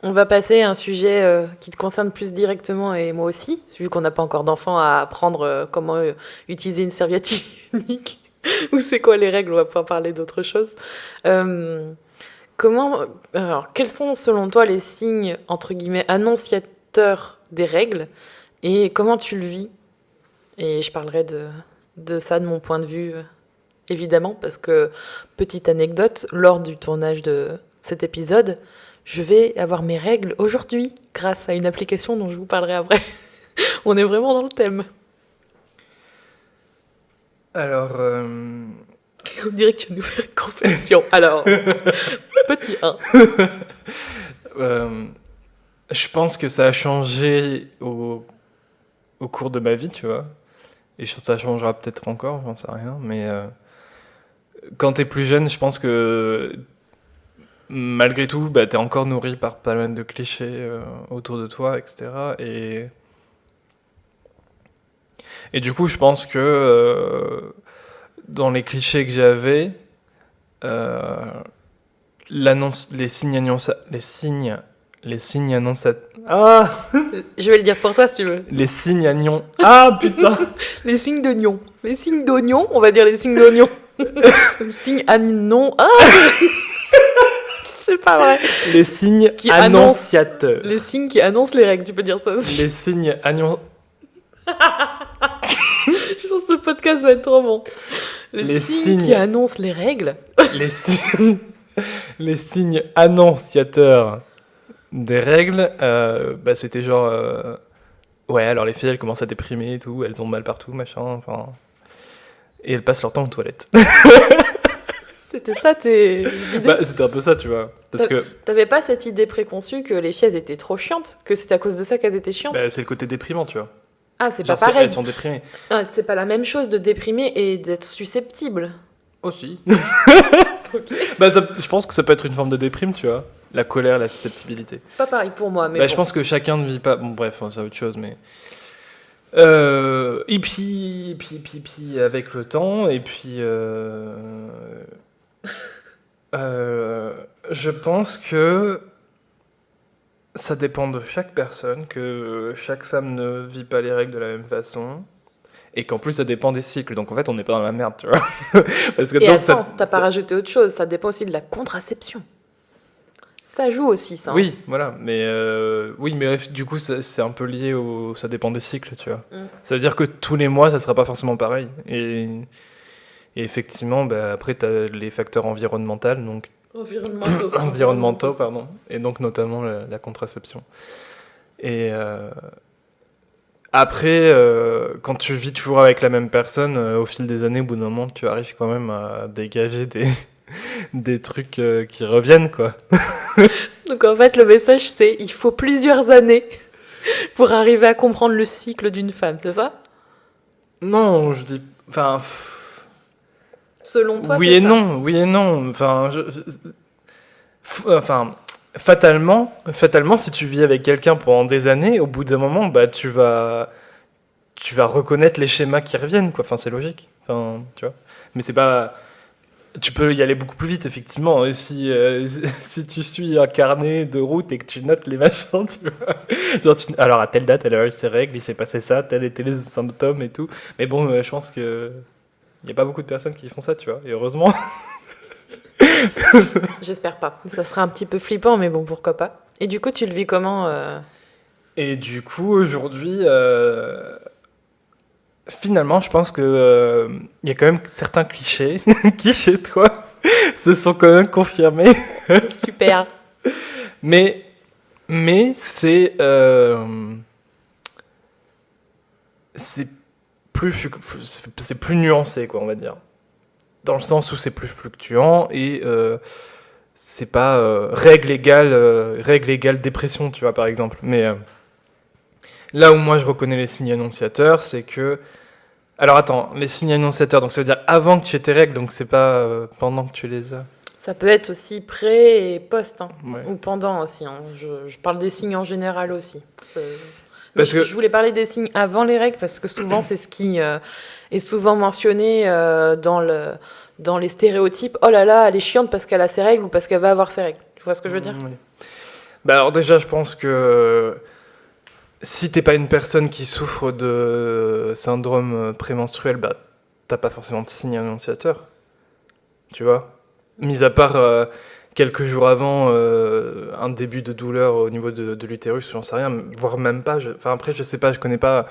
[SPEAKER 1] On va passer à un sujet qui te concerne plus directement et moi aussi, vu qu'on n'a pas encore d'enfant à apprendre comment utiliser une serviette hygiénique ou c'est quoi les règles, on va pouvoir parler d'autre chose. Euh, alors, quels sont selon toi les signes entre guillemets annonciateurs des règles et comment tu le vis? Et je parlerai de ça de mon point de vue, évidemment, parce que petite anecdote, lors du tournage de cet épisode, je vais avoir mes règles aujourd'hui grâce à une application dont je vous parlerai après. On est vraiment dans le thème.
[SPEAKER 2] Alors,
[SPEAKER 1] On dirait que tu vas nous faire une confession. Alors, petit 1.
[SPEAKER 2] je pense que ça a changé au cours de ma vie, tu vois. Et ça changera peut-être encore, j'en sais rien. Mais quand t'es plus jeune, je pense que malgré tout, bah, t'es encore nourri par pas mal de clichés autour de toi, etc. Et du coup, je pense que dans les clichés que j'avais, euh, les signes annonçateurs. Ah,
[SPEAKER 1] Je vais le dire pour toi si tu veux.
[SPEAKER 2] les signes annons. Ah putain.
[SPEAKER 1] Les signes d'oignon. Les signes d'oignon, on va dire les signes d'oignon. Les signes non. Ah c'est pas vrai.
[SPEAKER 2] Les signes
[SPEAKER 1] Qui annoncent.
[SPEAKER 2] annonciateurs.
[SPEAKER 1] Les signes qui annoncent les règles, tu peux dire ça aussi.
[SPEAKER 2] Les signes annon.
[SPEAKER 1] Je pense que ce podcast va être trop bon. Les signes qui annoncent les règles.
[SPEAKER 2] Les signes, les signes annonciateurs des règles, bah, c'était genre. Ouais, alors les filles, elles commencent à déprimer et tout, elles ont mal partout, machin, enfin. Et elles passent leur temps aux toilettes.
[SPEAKER 1] C'était ça tes idées?
[SPEAKER 2] Bah, c'était un peu ça, tu vois. Parce que
[SPEAKER 1] T'avais pas cette idée préconçue que les filles elles étaient trop chiantes? Que c'était à cause de ça qu'elles étaient chiantes?
[SPEAKER 2] bah, c'est le côté déprimant, tu vois.
[SPEAKER 1] Ah, c'est pas
[SPEAKER 2] Genre,
[SPEAKER 1] pareil.
[SPEAKER 2] elles sont déprimées.
[SPEAKER 1] Ah, c'est pas la même chose de déprimer et d'être susceptible.
[SPEAKER 2] Aussi.
[SPEAKER 1] Ok.
[SPEAKER 2] Bah, je pense que ça peut être une forme de déprime, tu vois. La colère, la susceptibilité.
[SPEAKER 1] Pas pareil pour moi, mais
[SPEAKER 2] Bah,
[SPEAKER 1] bon.
[SPEAKER 2] je pense que chacun ne vit pas. Bon, bref, c'est autre chose, mais. Et puis, avec le temps, et puis. Je pense que ça dépend de chaque personne, que chaque femme ne vit pas les règles de la même façon, et qu'en plus ça dépend des cycles. Donc en fait, on n'est pas dans la merde, tu vois. Parce que
[SPEAKER 1] Et
[SPEAKER 2] donc
[SPEAKER 1] attends, t'as pas rajouté autre chose, ça dépend aussi de la contraception. Ça joue aussi, ça.
[SPEAKER 2] Oui, voilà, mais oui, mais du coup, c'est un peu lié ça dépend des cycles, tu vois. Ça veut dire que tous les mois, ça sera pas forcément pareil. Et effectivement, bah, après, tu as les facteurs environnementaux, pardon, et donc notamment la contraception. Et après, quand tu vis toujours avec la même personne, au fil des années, au bout d'un moment, tu arrives quand même à dégager des trucs qui reviennent, quoi.
[SPEAKER 1] Donc en fait, le message, c'est il faut plusieurs années pour arriver à comprendre le cycle d'une femme, c'est ça?
[SPEAKER 2] Non, je dis... Enfin...
[SPEAKER 1] Selon toi,
[SPEAKER 2] oui
[SPEAKER 1] c'est
[SPEAKER 2] et
[SPEAKER 1] ça?
[SPEAKER 2] non, oui et non. Enfin, enfin, fatalement, si tu vis avec quelqu'un pendant des années, au bout d'un moment, bah, tu vas reconnaître les schémas qui reviennent, quoi. Enfin, c'est logique. Enfin, tu vois. Mais c'est pas... Tu peux y aller beaucoup plus vite, effectivement. Et si tu suis un carnet de route et que tu notes les machins, tu vois. Genre, alors, à telle date, elle a eu ses règles, il s'est passé ça, tel étaient les symptômes et tout. Mais bon, je pense que il n'y a pas beaucoup de personnes qui font ça, tu vois. Et heureusement.
[SPEAKER 1] J'espère pas. Ça serait un petit peu flippant, mais bon, pourquoi pas. Et du coup, tu le vis comment
[SPEAKER 2] Et du coup, aujourd'hui, finalement, je pense que il y a quand même certains clichés qui, chez toi, se sont quand même confirmés.
[SPEAKER 1] Super.
[SPEAKER 2] Mais c'est c'est plus nuancé, quoi, on va dire. Dans le sens où c'est plus fluctuant et c'est pas règle égale dépression, tu vois, par exemple. Mais là où moi je reconnais les signes annonciateurs, c'est que... Alors attends, les signes annonciateurs, donc ça veut dire avant que tu aies tes règles, donc c'est pas pendant que tu les as.
[SPEAKER 1] Ça peut être aussi pré et post, hein.
[SPEAKER 2] Ouais.
[SPEAKER 1] Ou pendant aussi, hein. Je parle des signes en général aussi.
[SPEAKER 2] Parce que...
[SPEAKER 1] Je voulais parler des signes avant les règles parce que souvent c'est ce qui est souvent mentionné dans les stéréotypes. Oh là là, elle est chiante parce qu'elle a ses règles ou parce qu'elle va avoir ses règles. Tu vois ce que je veux dire?
[SPEAKER 2] Oui. Bah alors déjà, je pense que si t'es pas une personne qui souffre de syndrome prémenstruel, bah t'as pas forcément de signe annonciateur, tu vois. Mis à part quelques jours avant un début de douleur au niveau de l'utérus, j'en sais rien, voire même pas. Enfin après, je sais pas, je connais pas.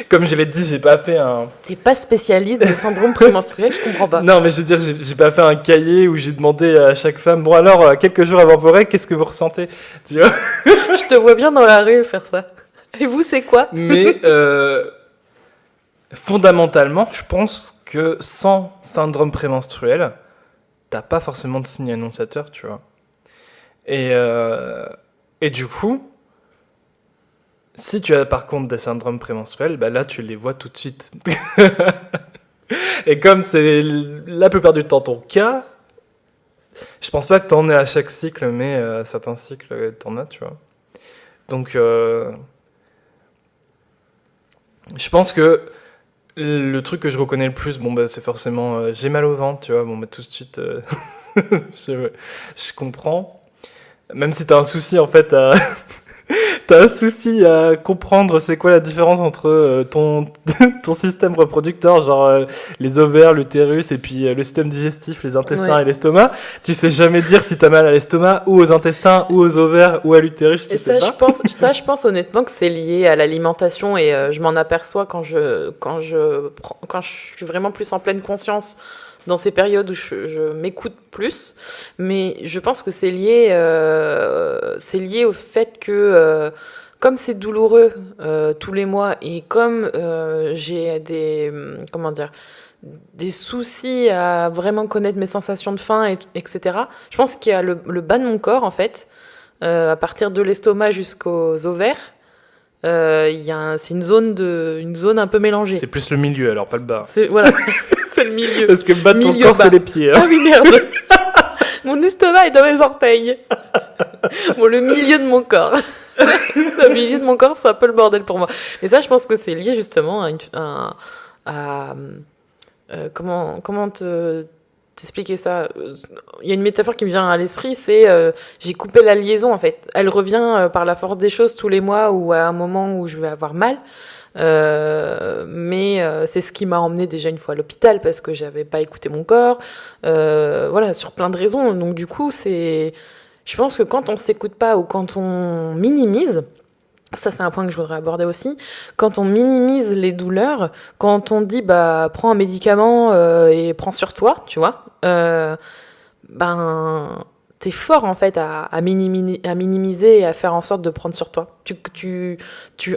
[SPEAKER 2] Comme je l'ai dit, j'ai pas fait un...
[SPEAKER 1] T'es pas spécialiste de syndrome prémenstruel, je comprends pas.
[SPEAKER 2] Non, mais je veux dire, j'ai pas fait un cahier où j'ai demandé à chaque femme, bon alors, quelques jours avant vos règles, qu'est-ce que vous ressentez, tu vois.
[SPEAKER 1] Je te vois bien dans la rue faire ça. Et vous, c'est quoi?
[SPEAKER 2] Mais fondamentalement, je pense que sans syndrome prémenstruel, t'as pas forcément de signe annonciateur, tu vois. Et du coup, si tu as par contre des syndromes prémenstruels, bah là tu les vois tout de suite. Et comme c'est la plupart du temps ton cas, je pense pas que t'en aies à chaque cycle, mais à certains cycles t'en as, tu vois. Donc je pense que le truc que je reconnais le plus, bon bah c'est forcément j'ai mal au ventre, tu vois. Bon bah tout de suite je comprends. Même si t'as un souci en fait à t'as un souci à comprendre c'est quoi la différence entre ton système reproducteur, genre les ovaires, l'utérus et puis le système digestif, les intestins
[SPEAKER 1] Ouais.
[SPEAKER 2] et l'estomac. Tu sais jamais dire si t'as mal à l'estomac ou aux intestins ou aux ovaires ou à l'utérus, tu
[SPEAKER 1] Et
[SPEAKER 2] sais
[SPEAKER 1] ça,
[SPEAKER 2] pas.
[SPEAKER 1] je pense honnêtement que c'est lié à l'alimentation et je m'en aperçois quand je suis vraiment plus en pleine conscience dans ces périodes où je m'écoute plus. Mais je pense que c'est lié au fait que comme c'est douloureux tous les mois et comme j'ai comment dire, des soucis à vraiment connaître mes sensations de faim, etc. Je pense qu'il y a le bas de mon corps en fait. À partir de l'estomac jusqu'aux ovaires, c'est une zone un peu mélangée.
[SPEAKER 2] C'est plus le milieu alors, pas le bas.
[SPEAKER 1] Voilà, c'est le milieu.
[SPEAKER 2] Parce que le bas de ton
[SPEAKER 1] Milieu
[SPEAKER 2] corps,
[SPEAKER 1] bas.
[SPEAKER 2] c'est les pieds.
[SPEAKER 1] Ah oui, merde. Mon estomac est dans mes orteils. Bon, le milieu de mon corps. Le milieu de mon corps, c'est un peu le bordel pour moi. Mais ça, je pense que c'est lié justement comment t'expliquer ça? Il y a une métaphore qui me vient à l'esprit, c'est j'ai coupé la liaison en fait. Elle revient par la force des choses tous les mois ou à un moment où je vais avoir mal. Mais c'est ce qui m'a emmené déjà une fois à l'hôpital parce que j'avais pas écouté mon corps. Voilà, sur plein de raisons. Donc du coup, Je pense que quand on s'écoute pas ou quand on minimise, ça c'est un point que je voudrais aborder aussi, quand on minimise les douleurs, quand on dit bah prends un médicament et prends sur toi, tu vois, ben t'es fort en fait à minimiser et à faire en sorte de prendre sur toi. Tu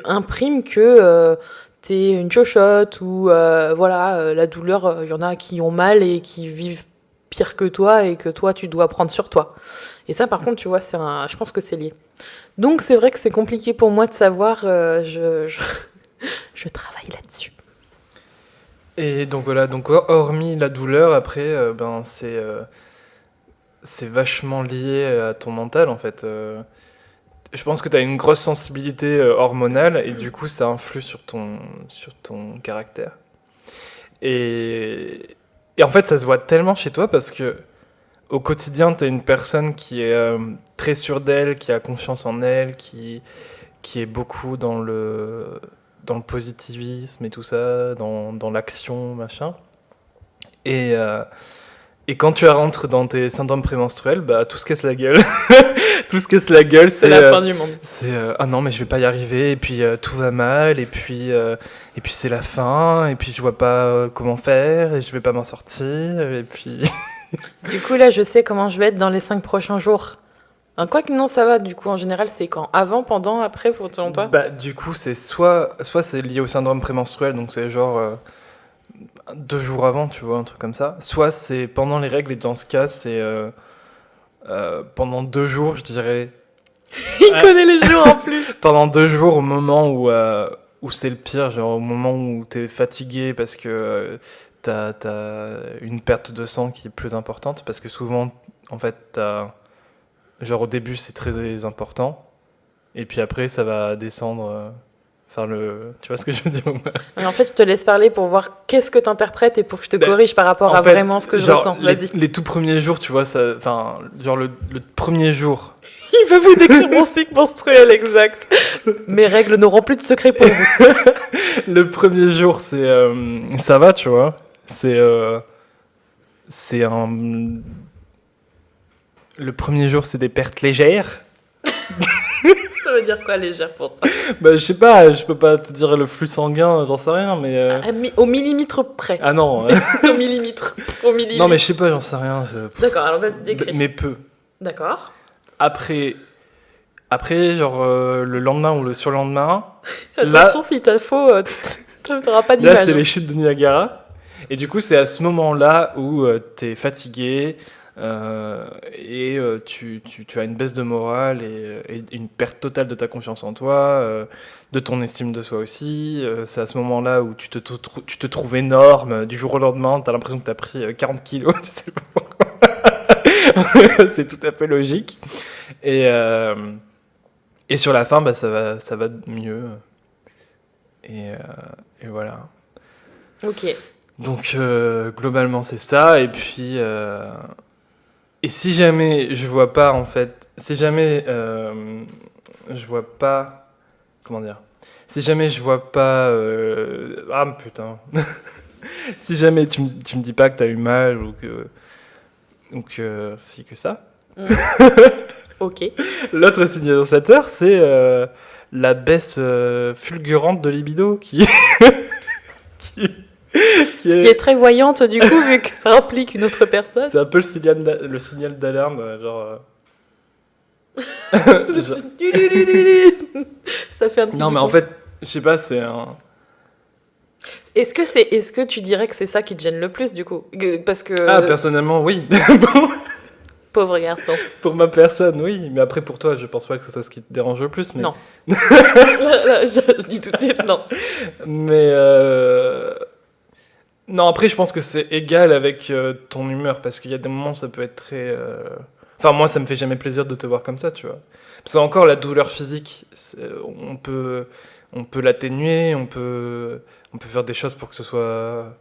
[SPEAKER 1] imprimes que t'es une chochotte ou voilà, la douleur, il y en a qui ont mal et qui vivent pire que toi et que toi tu dois prendre sur toi. Et ça par contre tu vois, je pense que c'est lié. Donc c'est vrai que c'est compliqué pour moi de savoir, je travaille là-dessus.
[SPEAKER 2] Et donc voilà, donc hormis la douleur, après, c'est vachement lié à ton mental en fait. Je pense que tu as une grosse sensibilité hormonale et du coup ça influe sur ton caractère. Et, et en fait ça se voit tellement chez toi parce que au quotidien tu es une personne qui est très sûre d'elle, qui a confiance en elle, qui est beaucoup dans le positivisme et tout ça, dans l'action, machin. Et, euh, et quand tu rentres dans tes syndromes prémenstruels, bah, tout se casse la gueule. Tout se casse la gueule,
[SPEAKER 1] C'est la fin du monde.
[SPEAKER 2] c'est ah non, mais je vais pas y arriver, et puis tout va mal, et puis c'est la fin, et puis je vois pas comment faire, et je vais pas m'en sortir, et puis.
[SPEAKER 1] Du coup là je sais comment je vais être dans les 5 prochains jours. Hein, quoi que non ça va, du coup en général c'est quand? Avant, pendant, après pour selon toi?
[SPEAKER 2] Bah, du coup, c'est soit c'est lié au syndrome prémenstruel, donc c'est genre 2 jours avant, tu vois, un truc comme ça, soit c'est pendant les règles, et dans ce cas, c'est pendant 2 jours, je dirais.
[SPEAKER 1] Il connaît les jours en plus.
[SPEAKER 2] Pendant 2 jours, au moment où c'est le pire, genre au moment où t'es fatigué parce que t'as une perte de sang qui est plus importante, parce que souvent, en fait, genre au début, c'est très important, et puis après, ça va descendre. Enfin, tu vois ce que je veux dire?
[SPEAKER 1] Mais en fait je te laisse parler pour voir qu'est-ce que t'interprètes et pour que je te
[SPEAKER 2] Ben,
[SPEAKER 1] corrige par rapport
[SPEAKER 2] En
[SPEAKER 1] à
[SPEAKER 2] fait,
[SPEAKER 1] vraiment ce que je
[SPEAKER 2] genre,
[SPEAKER 1] ressens.
[SPEAKER 2] les,
[SPEAKER 1] Vas-y.
[SPEAKER 2] les tout premiers jours, tu vois, enfin, genre le premier jour.
[SPEAKER 1] Il va vous décrire mon cycle menstruel exact. Mes règles n'auront plus de secret pour vous.
[SPEAKER 2] Le premier jour, ça va, tu vois. C'est un. Le premier jour, c'est des pertes légères.
[SPEAKER 1] Ça veut dire quoi légère pour toi?
[SPEAKER 2] Bah, je sais pas, je peux pas te dire le flux sanguin, j'en sais rien, mais.
[SPEAKER 1] Au millimètre près.
[SPEAKER 2] Ah non,
[SPEAKER 1] Au millimètre. Au millimètre.
[SPEAKER 2] non, mais je sais pas, j'en sais rien.
[SPEAKER 1] D'accord, alors vas-y, décris.
[SPEAKER 2] Mais peu.
[SPEAKER 1] D'accord.
[SPEAKER 2] Après, genre le lendemain ou le surlendemain,
[SPEAKER 1] Attention, si t'as faux, t'auras pas
[SPEAKER 2] là,
[SPEAKER 1] d'image.
[SPEAKER 2] c'est les chutes de Niagara. Et du coup, c'est à ce moment-là où t'es fatigué et tu as une baisse de morale et une perte totale de ta confiance en toi, de ton estime de soi aussi. C'est à ce moment-là où tu te trouves énorme. Du jour au lendemain, t'as l'impression que t'as pris 40 kilos. Tu sais pas pourquoi. C'est tout à fait logique. Et, euh, et sur la fin, bah, ça va mieux. Et voilà.
[SPEAKER 1] Ok.
[SPEAKER 2] Donc globalement c'est ça. Et si jamais je vois pas en fait, si jamais je vois pas, comment dire, si jamais je vois pas, ah putain, si jamais tu me dis pas que t'as eu mal ou que si que ça.
[SPEAKER 1] Ok.
[SPEAKER 2] L'autre signe annonciateur c'est la baisse fulgurante de libido qui
[SPEAKER 1] Qui est très voyante du coup, vu que ça implique une autre personne.
[SPEAKER 2] C'est un peu le signal d'alarme, genre.
[SPEAKER 1] Ça fait un petit
[SPEAKER 2] Non, mais
[SPEAKER 1] bouton.
[SPEAKER 2] en fait, je sais pas, c'est un.
[SPEAKER 1] Est-ce que tu dirais que c'est ça qui te gêne le plus du coup? Parce que
[SPEAKER 2] Ah, personnellement, oui.
[SPEAKER 1] pauvre garçon.
[SPEAKER 2] Pour ma personne, oui. Mais après, pour toi, je pense pas que c'est ça ce qui te dérange le plus. Mais...
[SPEAKER 1] Non. Là, je dis tout de suite non.
[SPEAKER 2] Mais. Non, après, je pense que c'est égal avec ton humeur. Parce qu'il y a des moments, ça peut être très. Enfin, moi, ça me fait jamais plaisir de te voir comme ça, tu vois. Parce qu'encore, la douleur physique, on peut l'atténuer, on peut faire des choses pour que ce soit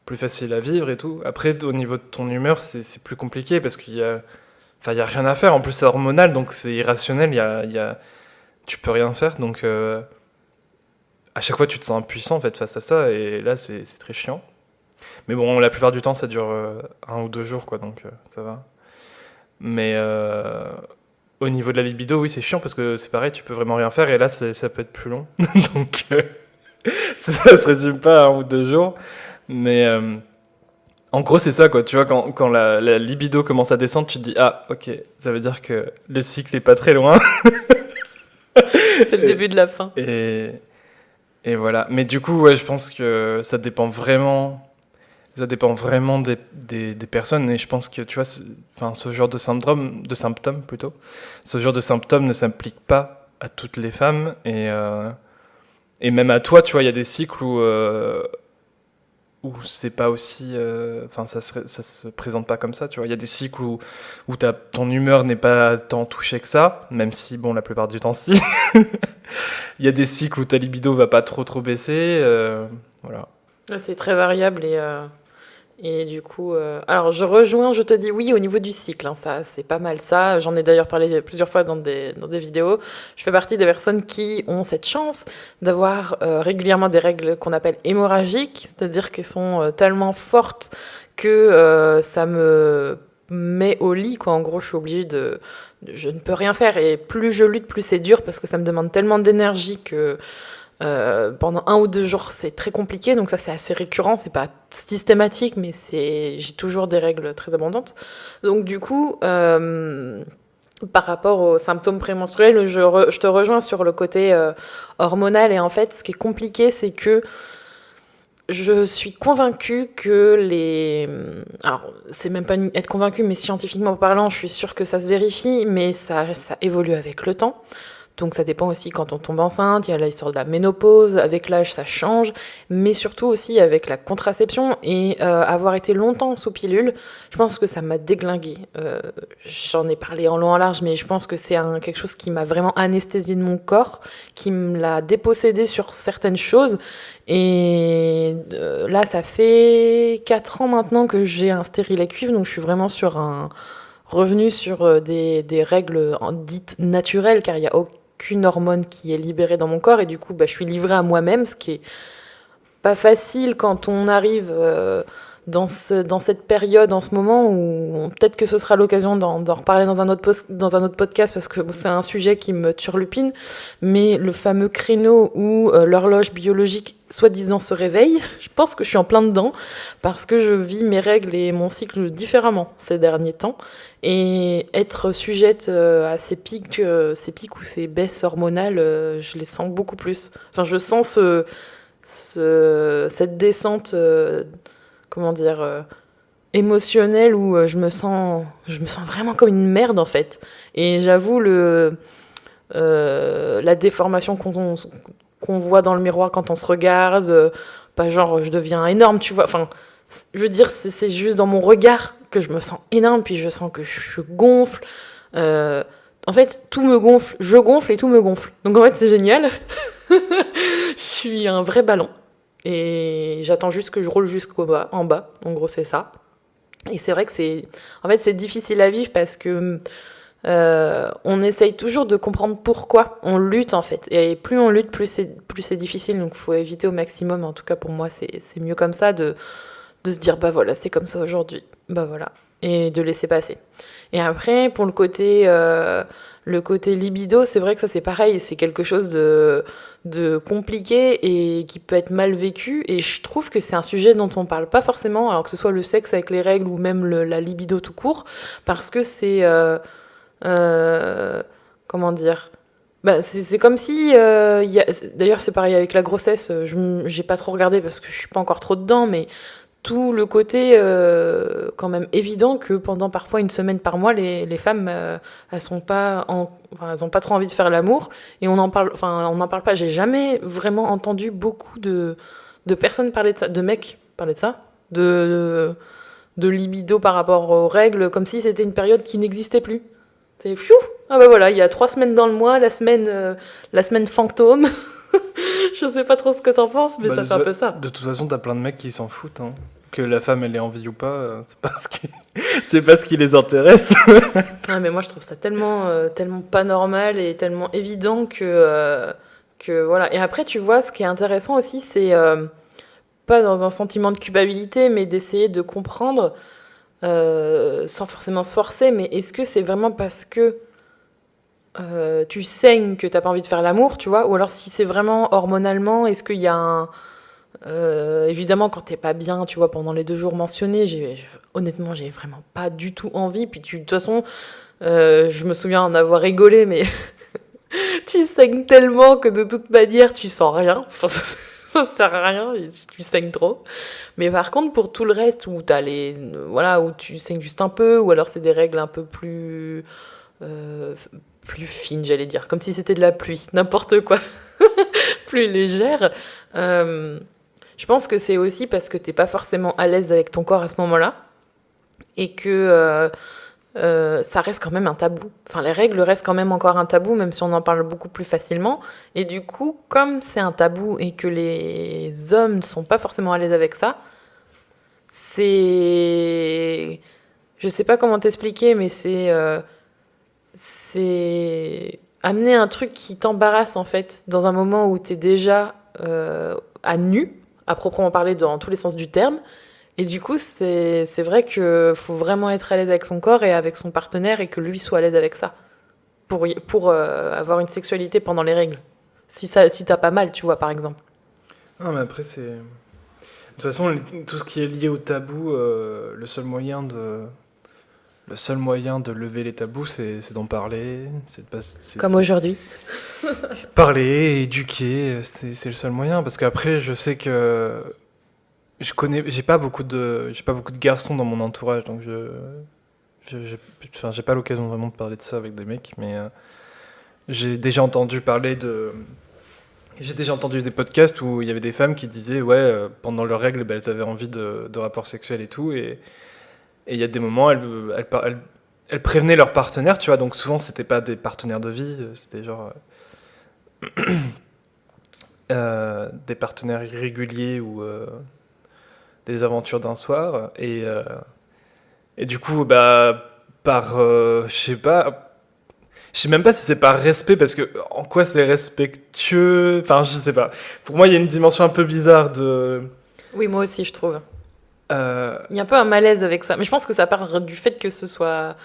[SPEAKER 2] plus facile à vivre et tout. Après, au niveau de ton humeur, c'est plus compliqué parce enfin, il y a rien à faire. En plus, c'est hormonal, donc c'est irrationnel. Tu peux rien faire. Donc, à chaque fois, tu te sens impuissant en fait face à ça. Et là, c'est très chiant. Mais bon, la plupart du temps, ça dure 1 ou 2 jours, quoi. Donc, ça va. Mais au niveau de la libido, oui, c'est chiant parce que c'est pareil, tu peux vraiment rien faire et là, ça peut être plus long. Donc, ça se résume pas à 1 ou 2 jours. Mais en gros, c'est ça, quoi. Tu vois, quand la libido commence à descendre, tu te dis, ah, ok, ça veut dire que le cycle est pas très loin.
[SPEAKER 1] C'est le début de la fin.
[SPEAKER 2] Et, et voilà. Mais du coup, ouais, je pense que ça dépend vraiment. Ça dépend vraiment des personnes. Et je pense que, tu vois, enfin, ce genre de symptômes plutôt, ce genre de symptômes ne s'applique pas à toutes les femmes. Et même à toi, tu vois, il y a des cycles où c'est pas aussi. Enfin, ça se présente pas comme ça, tu vois. Il y a des cycles où ton humeur n'est pas tant touchée que ça, même si, bon, la plupart du temps, si. Il y a des cycles où ta libido va pas trop baisser. Voilà.
[SPEAKER 1] C'est très variable et du coup, alors je rejoins, je te dis oui au niveau du cycle, hein, ça c'est pas mal ça. J'en ai d'ailleurs parlé plusieurs fois dans des vidéos. Je fais partie des personnes qui ont cette chance d'avoir régulièrement des règles qu'on appelle hémorragiques, c'est-à-dire qu'elles sont tellement fortes que ça me met au lit, quoi. En gros, je suis obligée je ne peux rien faire et plus je lutte, plus c'est dur parce que ça me demande tellement d'énergie que pendant 1 ou 2 jours, c'est très compliqué, donc ça c'est assez récurrent, c'est pas systématique, mais j'ai toujours des règles très abondantes. Donc du coup, par rapport aux symptômes prémenstruels, je te rejoins sur le côté hormonal, et en fait, ce qui est compliqué, c'est que je suis convaincue que Alors, c'est même pas être convaincue, mais scientifiquement parlant, je suis sûre que ça se vérifie, mais ça évolue avec le temps. Donc ça dépend aussi quand on tombe enceinte, il y a l'histoire de la ménopause, avec l'âge ça change, mais surtout aussi avec la contraception et avoir été longtemps sous pilule, je pense que ça m'a déglinguée. J'en ai parlé en long en large, mais je pense que c'est quelque chose qui m'a vraiment anesthésié de mon corps, qui me l'a dépossédé sur certaines choses. Et là, ça fait 4 ans maintenant que j'ai un stérilet cuivre, donc je suis vraiment revenu sur des règles dites naturelles, car il n'y a aucune hormone qui est libérée dans mon corps, et du coup je suis livrée à moi-même, ce qui est pas facile quand on arrive dans cette période en ce moment où peut-être que ce sera l'occasion d'en reparler dans un autre podcast, parce que c'est un sujet qui me turlupine, mais le fameux créneau où l'horloge biologique soi-disant se réveille, je pense que je suis en plein dedans, parce que je vis mes règles et mon cycle différemment ces derniers temps, et être sujette à ces pics ou ces baisses hormonales, je les sens beaucoup plus. Enfin, je sens cette descente, comment dire, émotionnelle, où je me sens vraiment comme une merde en fait. Et j'avoue la déformation qu'on voit dans le miroir quand on se regarde, pas genre je deviens énorme, tu vois. Enfin, je veux dire, c'est juste dans mon regard que je me sens énorme, puis je sens que je gonfle. En fait, tout me gonfle, je gonfle et tout me gonfle. Donc en fait, c'est génial. Je suis un vrai ballon. Et j'attends juste que je roule en bas. En gros, c'est ça. Et c'est vrai que c'est difficile à vivre, parce que on essaye toujours de comprendre pourquoi. On lutte, en fait. Et plus on lutte, plus c'est difficile. Donc il faut éviter au maximum. En tout cas, pour moi, c'est mieux comme ça, de se dire, bah voilà, c'est comme ça aujourd'hui. Bah voilà. Et de laisser passer. Et après, pour le côté libido, c'est vrai que ça c'est pareil, c'est quelque chose de compliqué et qui peut être mal vécu. Et je trouve que c'est un sujet dont on parle pas forcément, alors que ce soit le sexe avec les règles ou même la libido tout court, parce que c'est comment dire, bah, c'est comme si d'ailleurs c'est pareil avec la grossesse. J'ai pas trop regardé parce que je suis pas encore trop dedans, mais tout le côté quand même évident que pendant parfois 1 semaine par mois, les femmes elles sont pas elles ont pas trop envie de faire l'amour, et on en parle pas. J'ai jamais vraiment entendu beaucoup de personnes parler de ça, de mecs parler de ça, de libido par rapport aux règles, comme si c'était une période qui n'existait plus. C'est fiou. Ah bah voilà, il y a 3 semaines dans le mois, la semaine fantôme. Je sais pas trop ce que t'en penses, mais ça fait un peu ça.
[SPEAKER 2] De toute façon, t'as plein de mecs qui s'en foutent, hein. Que la femme elle ait envie ou pas, c'est pas ce qui les intéresse.
[SPEAKER 1] Ah, mais moi je trouve ça tellement pas normal et tellement évident que voilà. Et après, tu vois, ce qui est intéressant aussi, c'est pas dans un sentiment de culpabilité, mais d'essayer de comprendre sans forcément se forcer. Mais est-ce que c'est vraiment parce que tu saignes que t'as pas envie de faire l'amour, tu vois, ou alors si c'est vraiment hormonalement, est-ce qu'il y a un... évidemment, quand t'es pas bien, tu vois, pendant les 2 jours mentionnés, honnêtement, j'ai vraiment pas du tout envie. Puis de toute façon, je me souviens en avoir rigolé, mais tu saignes tellement que de toute manière, tu sens rien. Enfin, ça sert à rien si tu saignes trop. Mais par contre, pour tout le reste, où t'as voilà, où tu saignes juste un peu, ou alors c'est des règles un peu euh, plus fines, j'allais dire, comme si c'était de la pluie, n'importe quoi, plus légère. Euh, je pense que c'est aussi parce que t'es pas forcément à l'aise avec ton corps à ce moment-là, et que ça reste quand même un tabou. Enfin, les règles restent quand même encore un tabou, même si on en parle beaucoup plus facilement. Et du coup, comme c'est un tabou et que les hommes ne sont pas forcément à l'aise avec ça, c'est... Je sais pas comment t'expliquer, mais c'est amener un truc qui t'embarrasse, en fait, dans un moment où t'es déjà à nu, à proprement parler dans tous les sens du terme. Et du coup, c'est vrai qu'il faut vraiment être à l'aise avec son corps et avec son partenaire et que lui soit à l'aise avec ça pour avoir une sexualité pendant les règles. Si t'as pas mal, tu vois, par exemple.
[SPEAKER 2] Non, mais après, c'est. De toute façon, tout ce qui est lié au tabou, le seul moyen de lever les tabous, c'est d'en parler,
[SPEAKER 1] Comme aujourd'hui.
[SPEAKER 2] parler, éduquer, c'est le seul moyen. Parce qu'après, je sais que j'ai pas beaucoup de garçons dans mon entourage, donc enfin, j'ai pas l'occasion vraiment de parler de ça avec des mecs, mais j'ai déjà entendu parler de. J'ai déjà entendu des podcasts où il y avait des femmes qui disaient, ouais, pendant leurs règles, ben, elles avaient envie de rapports sexuels et tout, et il y a des moments, elles prévenaient leur partenaire, tu vois, donc souvent c'était pas des partenaires de vie, c'était genre des partenaires irréguliers ou des aventures d'un soir, et du coup, bah, je sais même pas si c'est par respect, parce que en quoi c'est respectueux, enfin je sais pas. Pour moi, il y a une dimension un peu bizarre de.
[SPEAKER 1] Oui, moi aussi, je trouve.
[SPEAKER 2] euh,
[SPEAKER 1] Il y a un peu un malaise avec ça. Mais je pense que ça part du fait que ce soit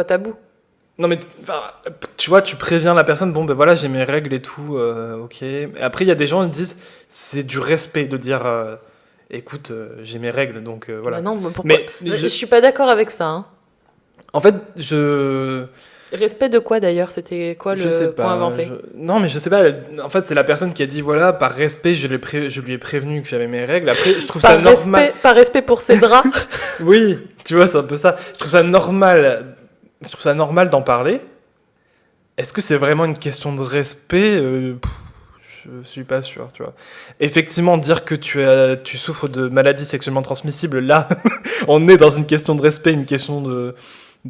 [SPEAKER 1] tabou.
[SPEAKER 2] Non mais enfin, tu vois, tu préviens la personne, bon ben voilà, j'ai mes règles et tout, ok. Et après, il y a des gens qui disent, c'est du respect de dire, écoute, j'ai mes règles, donc
[SPEAKER 1] Bah
[SPEAKER 2] voilà.
[SPEAKER 1] non, pourquoi
[SPEAKER 2] Mais
[SPEAKER 1] je suis pas d'accord avec ça, hein.
[SPEAKER 2] en fait,
[SPEAKER 1] Respect de quoi d'ailleurs? C'était quoi
[SPEAKER 2] je sais
[SPEAKER 1] le point
[SPEAKER 2] pas.
[SPEAKER 1] avancé?
[SPEAKER 2] Non, mais je sais pas. En fait, c'est la personne qui a dit voilà, par respect, je lui ai prévenu que j'avais mes règles. Après, je trouve ça normal.
[SPEAKER 1] Par respect pour ses draps.
[SPEAKER 2] Oui, tu vois, c'est un peu ça. Je trouve ça normal. Je trouve ça normal d'en parler. Est-ce que c'est vraiment une question de respect? Je suis pas sûr, tu vois. Effectivement, dire que tu souffres de maladies sexuellement transmissibles, là, on est dans une question de respect, une question de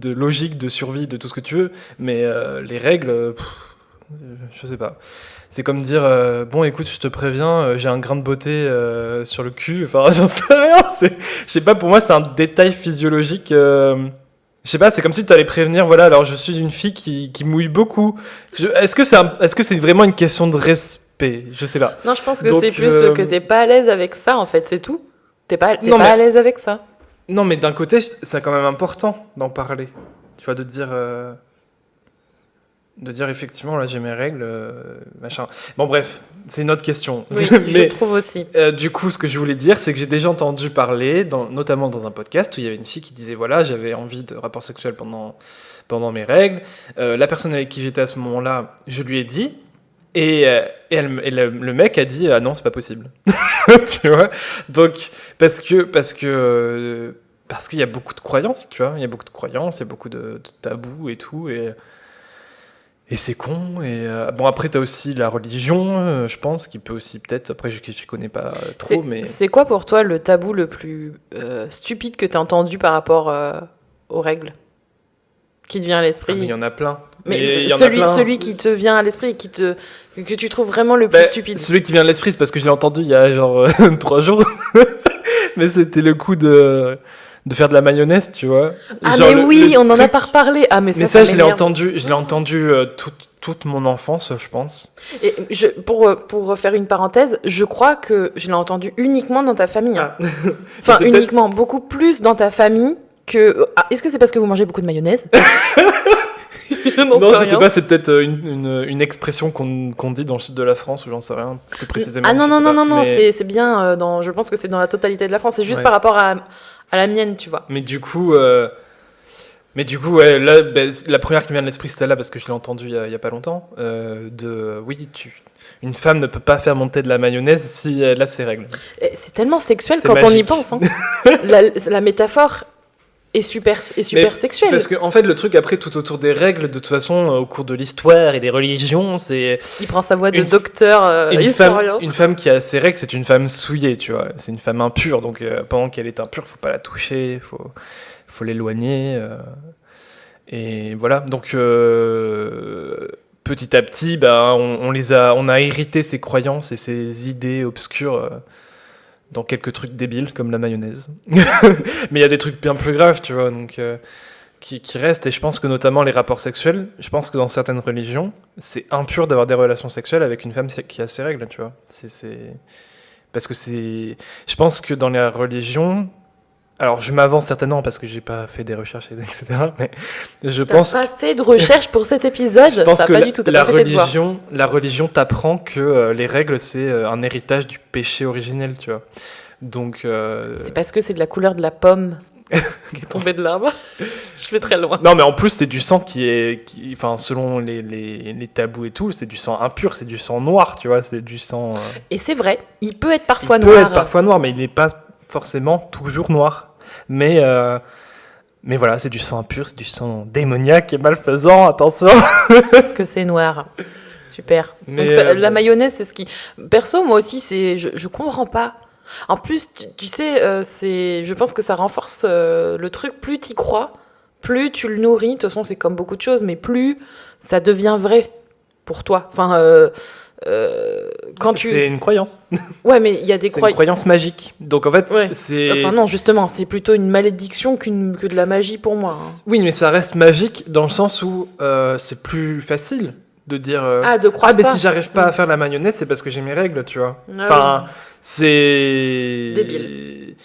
[SPEAKER 2] logique, de survie, de tout ce que tu veux. Mais les règles, je sais pas. C'est comme dire, bon, écoute, je te préviens, j'ai un grain de beauté sur le cul. Enfin, j'en sais rien. Je sais pas, pour moi, c'est un détail physiologique. Je sais pas, c'est comme si tu allais prévenir, voilà, alors je suis une fille qui mouille beaucoup. Est-ce que c'est vraiment une question de respect? Je sais pas.
[SPEAKER 1] Non, je pense que
[SPEAKER 2] Donc,
[SPEAKER 1] c'est plus le que t'es pas à l'aise avec ça, en fait, c'est tout. T'es
[SPEAKER 2] Non,
[SPEAKER 1] pas
[SPEAKER 2] mais,
[SPEAKER 1] à l'aise avec ça.
[SPEAKER 2] non, mais d'un côté, c'est quand même important d'en parler. Tu vois, de dire effectivement, là j'ai mes règles, machin. Bon, bref, c'est une autre question.
[SPEAKER 1] Oui,
[SPEAKER 2] Mais
[SPEAKER 1] je trouve aussi.
[SPEAKER 2] du coup, ce que je voulais dire, c'est que j'ai déjà entendu parler, notamment dans un podcast, où il y avait une fille qui disait voilà, j'avais envie de rapports sexuels pendant mes règles. La personne avec qui j'étais à ce moment-là, je lui ai dit, le mec a dit ah non, c'est pas possible. Tu vois. Donc, parce qu'il y a beaucoup de croyances, tu vois. Il y a beaucoup de croyances, il y a beaucoup de tabous et tout. Et c'est con. Et bon, après, t'as aussi la religion, je pense, qui peut aussi peut-être. Après, je connais pas trop, mais.
[SPEAKER 1] C'est quoi pour toi le tabou le plus stupide que t'as entendu par rapport aux règles? Qui te vient à l'esprit?
[SPEAKER 2] Ah, mais il y en a plein.
[SPEAKER 1] Mais
[SPEAKER 2] il y en a plein.
[SPEAKER 1] celui qui te vient à l'esprit et que tu trouves vraiment le plus stupide.
[SPEAKER 2] Celui qui vient à l'esprit, c'est parce que je l'ai entendu il y a genre 3 jours. Mais c'était le coup de faire de la mayonnaise, tu vois.
[SPEAKER 1] Ah
[SPEAKER 2] genre
[SPEAKER 1] mais oui, on en a pas reparlé. Ah mais ça
[SPEAKER 2] je l'ai
[SPEAKER 1] m'énerve.
[SPEAKER 2] entendu toute mon enfance, je pense.
[SPEAKER 1] Et pour faire une parenthèse, je crois que je l'ai entendu uniquement dans ta famille, hein.
[SPEAKER 2] Ah.
[SPEAKER 1] Enfin,
[SPEAKER 2] C'est
[SPEAKER 1] uniquement, beaucoup plus dans ta famille que... Ah, est-ce que c'est parce que vous mangez beaucoup de mayonnaise? Je n'en
[SPEAKER 2] Non,
[SPEAKER 1] sais
[SPEAKER 2] je sais
[SPEAKER 1] rien.
[SPEAKER 2] pas, c'est peut-être une expression qu'on dit dans le sud de la France, ou j'en sais rien, plus précisément.
[SPEAKER 1] Ah non,
[SPEAKER 2] je
[SPEAKER 1] non,
[SPEAKER 2] sais
[SPEAKER 1] non,
[SPEAKER 2] pas.
[SPEAKER 1] non,
[SPEAKER 2] Mais,
[SPEAKER 1] c'est bien je pense que c'est dans la totalité de la France. C'est juste
[SPEAKER 2] ouais.
[SPEAKER 1] par rapport à la mienne, tu vois.
[SPEAKER 2] Mais du coup, ouais, là, la première qui me vient de l'esprit, c'est celle-là, parce que je l'ai entendue il y a pas longtemps. Oui, une femme ne peut pas faire monter de la mayonnaise si elle a ses règles.
[SPEAKER 1] Et c'est tellement sexuel
[SPEAKER 2] C'est
[SPEAKER 1] quand on y
[SPEAKER 2] magique.
[SPEAKER 1] pense. Hein. La métaphore est super sexuelle.
[SPEAKER 2] Parce que, en fait, le truc après, tout autour des règles, de toute façon, au cours de l'histoire et des religions, c'est
[SPEAKER 1] Il prend sa voix de
[SPEAKER 2] une-
[SPEAKER 1] docteur historien.
[SPEAKER 2] une femme qui a ses règles, c'est une femme souillée, tu vois. C'est une femme impure, donc pendant qu'elle est impure, faut pas la toucher, faut l'éloigner. Et voilà, donc petit à petit, bah, on a hérité ces croyances et ces idées obscures dans quelques trucs débiles comme la mayonnaise. Mais il y a des trucs bien plus graves, tu vois, donc qui restent. Et je pense que notamment les rapports sexuels, je pense que dans certaines religions, c'est impur d'avoir des relations sexuelles avec une femme qui a ses règles, tu vois. Parce que je pense que dans les religions, alors je m'avance certainement parce que j'ai pas fait des recherches, etc. Mais je
[SPEAKER 1] T'as
[SPEAKER 2] pense,
[SPEAKER 1] pas fait de recherche pour cet épisode.
[SPEAKER 2] je pense
[SPEAKER 1] T'as
[SPEAKER 2] que
[SPEAKER 1] pas du tout. T'as pas fait tes devoirs.
[SPEAKER 2] la religion t'apprend que les règles, c'est un héritage du péché originel, tu vois. Donc,
[SPEAKER 1] C'est parce que c'est de la couleur de la pomme qui est tombée de l'arbre. Je vais très loin.
[SPEAKER 2] non, mais en plus, c'est du sang enfin, selon les tabous et tout, c'est du sang impur, c'est du sang noir, tu vois, c'est du sang.
[SPEAKER 1] Et c'est vrai, il peut être parfois
[SPEAKER 2] Il peut
[SPEAKER 1] noir.
[SPEAKER 2] être parfois noir, mais il n'est pas forcément toujours noir. Mais voilà, c'est du sang impur, c'est du sang démoniaque et malfaisant, attention.
[SPEAKER 1] Parce que c'est noir. Super.
[SPEAKER 2] Mais,
[SPEAKER 1] Donc la mayonnaise, c'est ce qui. Perso, moi aussi, je comprends pas. En plus, tu sais, je pense que ça renforce le truc. Plus t'y crois, plus tu le nourris. De toute façon, c'est comme beaucoup de choses, mais plus ça devient vrai pour toi. Enfin, quand tu.
[SPEAKER 2] C'est une croyance.
[SPEAKER 1] Ouais, mais il y a des
[SPEAKER 2] C'est une croyance magique. Donc en fait,
[SPEAKER 1] Ouais.
[SPEAKER 2] c'est.
[SPEAKER 1] Enfin non, justement, c'est plutôt une malédiction que de la magie pour moi. Hein.
[SPEAKER 2] Oui, mais ça reste magique dans le sens où c'est plus facile de dire.
[SPEAKER 1] De croire
[SPEAKER 2] mais
[SPEAKER 1] ça.
[SPEAKER 2] si j'arrive pas à faire la mayonnaise, c'est parce que j'ai mes règles, tu vois.
[SPEAKER 1] Ah
[SPEAKER 2] Enfin, c'est.
[SPEAKER 1] Débile.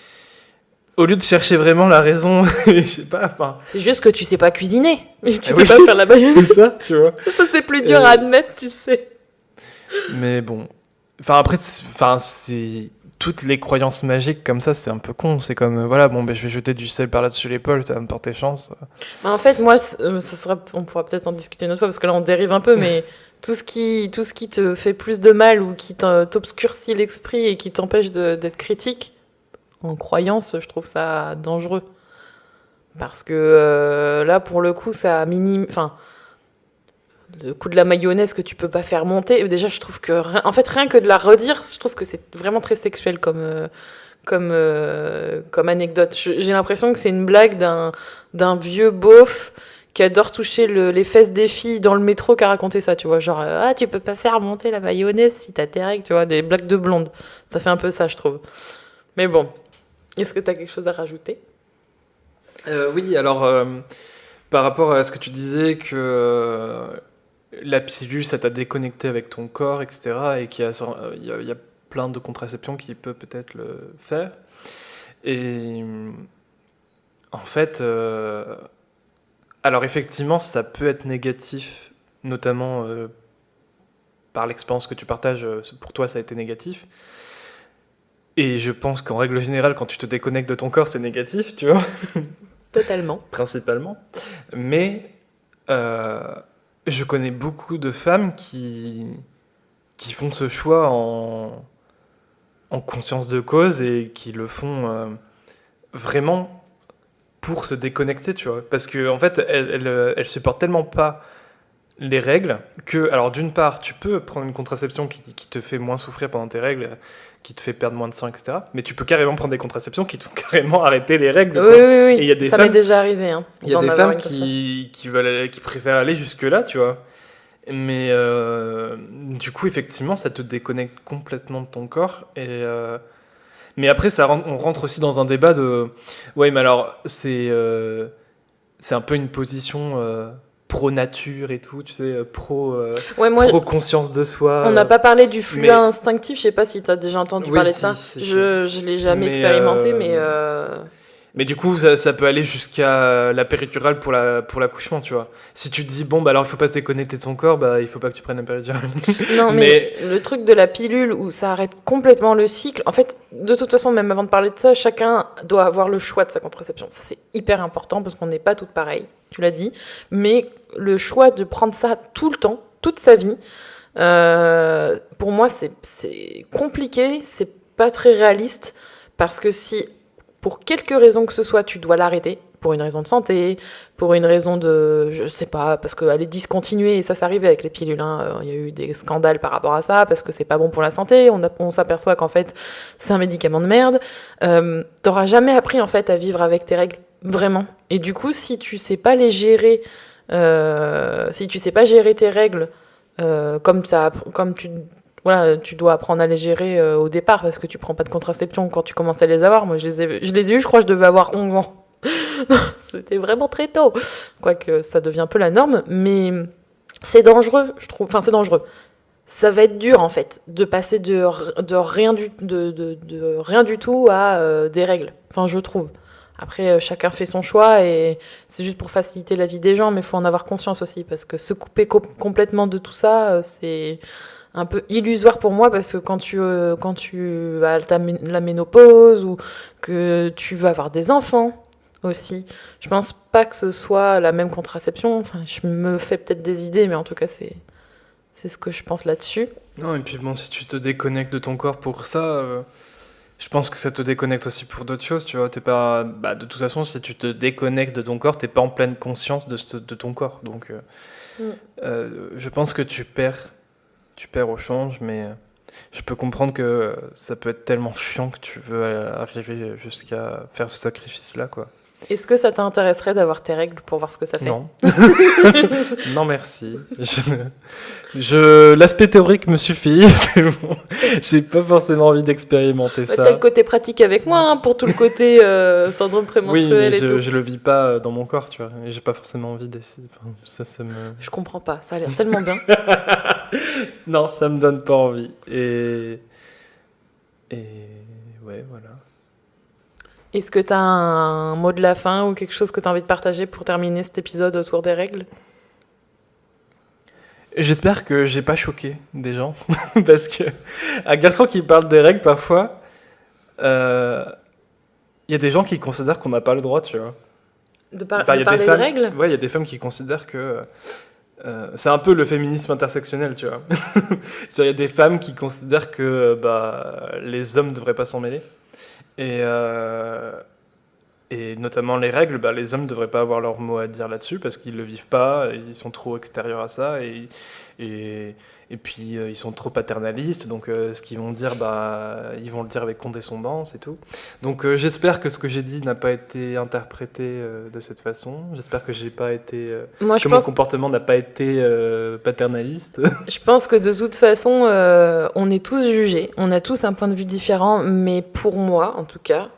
[SPEAKER 2] Au lieu de chercher vraiment la raison, je sais pas, enfin.
[SPEAKER 1] C'est juste que tu sais pas cuisiner. Tu sais
[SPEAKER 2] oui.
[SPEAKER 1] pas faire la mayonnaise.
[SPEAKER 2] C'est ça, tu vois.
[SPEAKER 1] Ça, c'est plus dur à admettre, tu sais.
[SPEAKER 2] Mais bon. Enfin, après, c'est. Toutes les croyances magiques comme ça, c'est un peu con. C'est comme, voilà, bon, ben, je vais jeter du sel par-dessus l'épaule, ça va me porter chance.
[SPEAKER 1] Bah, en fait, moi, on pourra peut-être en discuter une autre fois, parce que là, on dérive un peu, mais tout ce qui te fait plus de mal ou qui t'obscurcit l'esprit et qui t'empêche d'être critique, en croyance, je trouve ça dangereux. Parce que là, pour le coup, ça minime... Enfin, le coup de la mayonnaise que tu peux pas faire monter, déjà, je trouve que... En fait, rien que de la redire, je trouve que c'est vraiment très sexuel comme anecdote. J'ai l'impression que c'est une blague d'un vieux beauf qui adore toucher les fesses des filles dans le métro qui a raconté ça, tu vois. Genre, tu peux pas faire monter la mayonnaise si t'as tes règles, tu vois. Des blagues de blonde. Ça fait un peu ça, je trouve. Mais bon. Est-ce que t'as quelque chose à rajouter ?
[SPEAKER 2] Oui, alors, par rapport à ce que tu disais, que la pilule, ça t'a déconnecté avec ton corps, etc., et qu'il y a plein de contraceptions qui peuvent peut-être le faire. Et en fait, alors effectivement, ça peut être négatif, notamment par l'expérience que tu partages, pour toi, ça a été négatif. Et je pense qu'en règle générale, quand tu te déconnectes de ton corps, c'est négatif, tu vois.
[SPEAKER 1] Totalement.
[SPEAKER 2] Principalement. Mais je connais beaucoup de femmes qui font ce choix en conscience de cause et qui le font vraiment pour se déconnecter, tu vois. Parce que en fait, elles supportent tellement pas les règles que, alors d'une part, tu peux prendre une contraception qui te fait moins souffrir pendant tes règles, qui te fait perdre moins de sang, etc. Mais tu peux carrément prendre des contraceptions qui te font carrément arrêter les règles.
[SPEAKER 1] Oui, oui, oui.
[SPEAKER 2] Et y a des
[SPEAKER 1] ça
[SPEAKER 2] femmes,
[SPEAKER 1] m'est déjà arrivé. Hein,
[SPEAKER 2] il y a des femmes qui préfèrent aller jusque-là, tu vois. Mais du coup, effectivement, ça te déconnecte complètement de ton corps. Mais après, on rentre aussi dans un débat de... Ouais, mais alors, c'est un peu une position... pro-nature et tout, tu sais, pro-conscience de soi.
[SPEAKER 1] On n'a pas parlé du flux instinctif, je sais pas si tu as déjà entendu parler de ça.
[SPEAKER 2] Si,
[SPEAKER 1] je l'ai jamais expérimenté, mais...
[SPEAKER 2] Mais du coup, ça peut aller jusqu'à la péridurale pour l'accouchement, tu vois. Si tu te dis, bon, bah alors il faut pas se déconnecter de son corps, bah il faut pas que tu prennes la péridurale.
[SPEAKER 1] Non, mais le truc de la pilule où ça arrête complètement le cycle, en fait, de toute façon, même avant de parler de ça, chacun doit avoir le choix de sa contraception. Ça, c'est hyper important parce qu'on n'est pas toutes pareilles, tu l'as dit. Mais le choix de prendre ça tout le temps, toute sa vie, pour moi, c'est compliqué, c'est pas très réaliste parce que si, pour quelque raison que ce soit, tu dois l'arrêter, pour une raison de santé, pour une raison de, je sais pas, parce qu'elle est discontinuée, et ça s'arrive avec les pilules, hein. Il y a eu des scandales par rapport à ça, parce que c'est pas bon pour la santé, on s'aperçoit qu'en fait, c'est un médicament de merde. T'auras jamais appris, en fait, à vivre avec tes règles, vraiment. Et du coup, si tu sais pas les gérer, si tu sais pas gérer tes règles, comme tu voilà, tu dois apprendre à les gérer au départ parce que tu prends pas de contraception quand tu commences à les avoir. Moi, je les ai eus, je crois que je devais avoir 11 ans. C'était vraiment très tôt. Quoique ça devient un peu la norme, mais c'est dangereux, je trouve. Enfin, c'est dangereux. Ça va être dur, en fait, de passer de rien du tout à des règles. Enfin, je trouve. Après, chacun fait son choix et c'est juste pour faciliter la vie des gens, mais il faut en avoir conscience aussi parce que se couper complètement de tout ça, c'est un peu illusoire pour moi parce que quand tu as la ménopause ou que tu veux avoir des enfants aussi, je pense pas que ce soit la même contraception. Enfin, je me fais peut-être des idées, mais en tout cas, c'est ce que je pense là-dessus.
[SPEAKER 2] Non, et puis bon, si tu te déconnectes de ton corps pour ça, je pense que ça te déconnecte aussi pour d'autres choses, tu vois. T'es pas, bah, de toute façon, si tu te déconnectes de ton corps, t'es pas en pleine conscience de ton corps. Donc, je pense que tu perds au change, mais je peux comprendre que ça peut être tellement chiant que tu veux arriver jusqu'à faire ce sacrifice-là, quoi.
[SPEAKER 1] Est-ce que ça t'intéresserait d'avoir tes règles pour voir ce que ça fait?
[SPEAKER 2] Non. Non, merci. L'aspect théorique me suffit, c'est bon. J'ai pas forcément envie d'expérimenter ça.
[SPEAKER 1] T'as le côté pratique avec moi, hein, pour tout le côté syndrome prémenstruel
[SPEAKER 2] oui, mais
[SPEAKER 1] et tout.
[SPEAKER 2] je le vis pas dans mon corps, tu vois. Et j'ai pas forcément envie d'essayer. Enfin, ça me...
[SPEAKER 1] Je comprends pas, ça a l'air tellement bien.
[SPEAKER 2] Non, ça me donne pas envie. Et ouais, voilà.
[SPEAKER 1] Est-ce que t'as un mot de la fin ou quelque chose que t'as envie de partager pour terminer cet épisode autour des règles?
[SPEAKER 2] J'espère que j'ai pas choqué des gens. Parce que un garçon qui parle des règles, parfois, il y a des gens qui considèrent qu'on n'a pas le droit, tu vois.
[SPEAKER 1] De parler des règles?
[SPEAKER 2] Ouais, il y a des femmes qui considèrent que... c'est un peu le féminisme intersectionnel, tu vois. Il y a des femmes qui considèrent que les hommes ne devraient pas s'en mêler. Et notamment les règles, les hommes ne devraient pas avoir leur mot à dire là-dessus parce qu'ils ne le vivent pas, ils sont trop extérieurs à ça et puis ils sont trop paternalistes, donc ce qu'ils vont dire, ils vont le dire avec condescendance et tout. Donc j'espère que ce que j'ai dit n'a pas été interprété de cette façon, j'espère que j'ai pas été, mon comportement n'a pas été paternaliste. Je
[SPEAKER 1] pense que de toute façon, on est tous jugés, on a tous un point de vue différent, mais pour moi, en tout cas,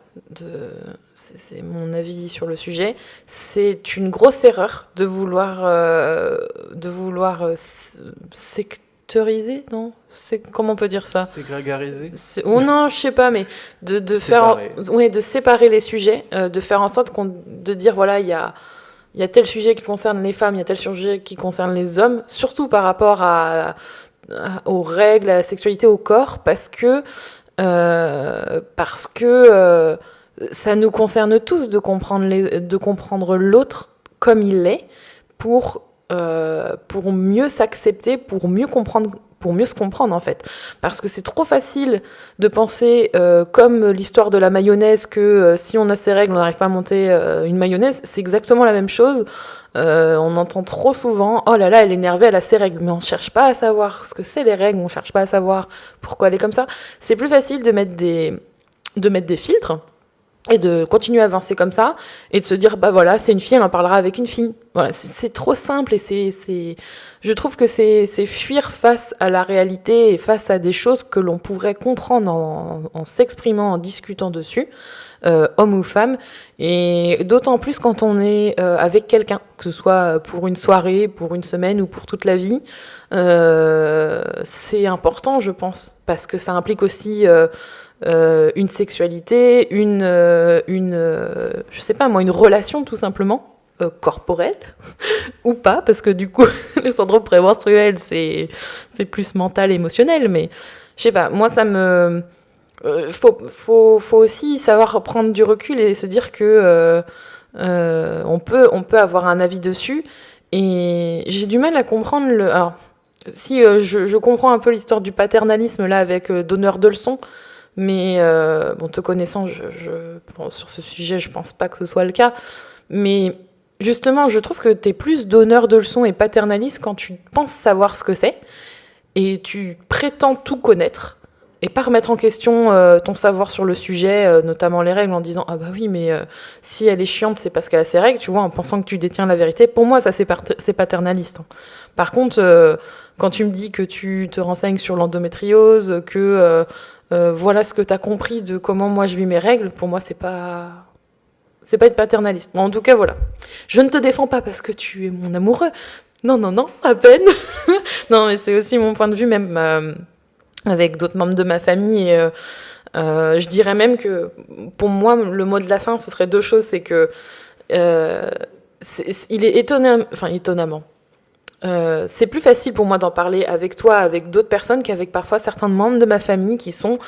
[SPEAKER 1] c'est mon avis sur le sujet, c'est une grosse erreur de vouloir sectoriser, non? Comment on peut dire ça?
[SPEAKER 2] Ségrégariser?
[SPEAKER 1] Oh non, je sais pas, mais de séparer les sujets, de faire en sorte de dire voilà, il y a tel sujet qui concerne les femmes, il y a tel sujet qui concerne les hommes, surtout par rapport aux règles, à la sexualité, au corps, parce que ça nous concerne tous de comprendre l'autre comme il est pour mieux s'accepter, pour mieux se comprendre en fait. Parce que c'est trop facile de penser comme l'histoire de la mayonnaise que si on a ses règles, on n'arrive pas à monter une mayonnaise. C'est exactement la même chose. On entend trop souvent « Oh là là, elle est énervée, elle a ses règles ». Mais on ne cherche pas à savoir ce que c'est les règles, on ne cherche pas à savoir pourquoi elle est comme ça. C'est plus facile de mettre des filtres et de continuer à avancer comme ça et de se dire voilà, c'est une fille, elle en parlera avec une fille. Voilà, c'est trop simple et je trouve que c'est fuir face à la réalité et face à des choses que l'on pourrait comprendre en s'exprimant, en discutant dessus, homme ou femme, et d'autant plus quand on est avec quelqu'un, que ce soit pour une soirée, pour une semaine ou pour toute la vie. C'est important, je pense, parce que ça implique aussi une sexualité, je sais pas moi, une relation tout simplement, corporelle, ou pas, parce que du coup, les syndromes prémenstruels, c'est plus mental, émotionnel, mais je sais pas, moi ça me... faut aussi savoir prendre du recul et se dire que on peut avoir un avis dessus, et j'ai du mal à comprendre alors, si je comprends un peu l'histoire du paternalisme là avec donneur de leçons, mais bon, te connaissant, bon, sur ce sujet, je pense pas que ce soit le cas. Mais justement, je trouve que t'es plus donneur de leçons et paternaliste quand tu penses savoir ce que c'est et tu prétends tout connaître et pas remettre en question ton savoir sur le sujet, notamment les règles, en disant ah bah oui, mais si elle est chiante, c'est parce qu'elle a ses règles, tu vois, en pensant que tu détiens la vérité. Pour moi, ça c'est paternaliste. Hein. Par contre, quand tu me dis que tu te renseignes sur l'endométriose, que voilà ce que tu as compris de comment moi je vis mes règles, pour moi c'est pas être paternaliste. Bon, en tout cas, voilà. Je ne te défends pas parce que tu es mon amoureux. Non, à peine. Non, mais c'est aussi mon point de vue, même avec d'autres membres de ma famille. Et, je dirais même que pour moi, le mot de la fin, ce serait deux choses. C'est que il est étonnamment. C'est plus facile pour moi d'en parler avec toi, avec d'autres personnes, qu'avec parfois certains membres de ma famille qui sont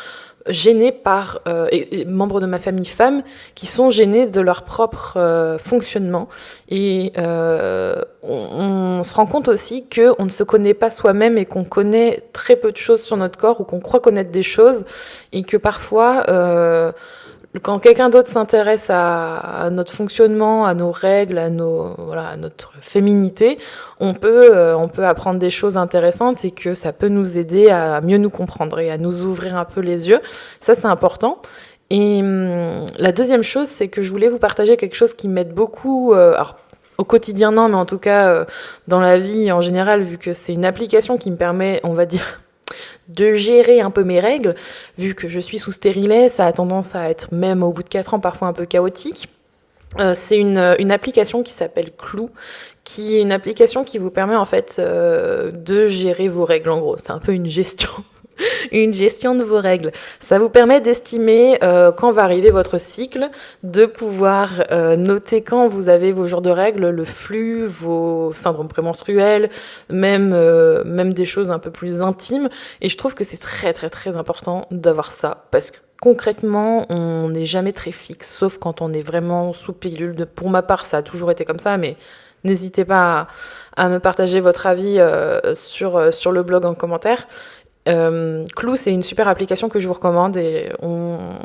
[SPEAKER 1] gênés par, et membres de ma famille femmes, qui sont gênés de leur propre fonctionnement. Et on se rend compte aussi qu'on ne se connaît pas soi-même et qu'on connaît très peu de choses sur notre corps, ou qu'on croit connaître des choses, et que parfois... quand quelqu'un d'autre s'intéresse à notre fonctionnement, à nos règles, à notre féminité, on peut apprendre des choses intéressantes et que ça peut nous aider à mieux nous comprendre et à nous ouvrir un peu les yeux. Ça, c'est important. Et la deuxième chose, c'est que je voulais vous partager quelque chose qui m'aide beaucoup, alors, au quotidien, non, mais en tout cas, dans la vie en général, vu que c'est une application qui me permet, on va dire, de gérer un peu mes règles, vu que je suis sous stérilet, ça a tendance à être, même au bout de 4 ans, parfois un peu chaotique. C'est une application qui s'appelle Clou, qui est une application qui vous permet en fait de gérer vos règles, en gros. C'est un peu une gestion de vos règles. Ça vous permet d'estimer quand va arriver votre cycle, de pouvoir noter quand vous avez vos jours de règles, le flux, vos syndromes prémenstruels, même des choses un peu plus intimes. Et je trouve que c'est très très très important d'avoir ça, parce que concrètement, on n'est jamais très fixe, sauf quand on est vraiment sous pilule. Pour ma part, ça a toujours été comme ça, mais n'hésitez pas à me partager votre avis sur le blog en commentaire. Clou, c'est une super application que je vous recommande, et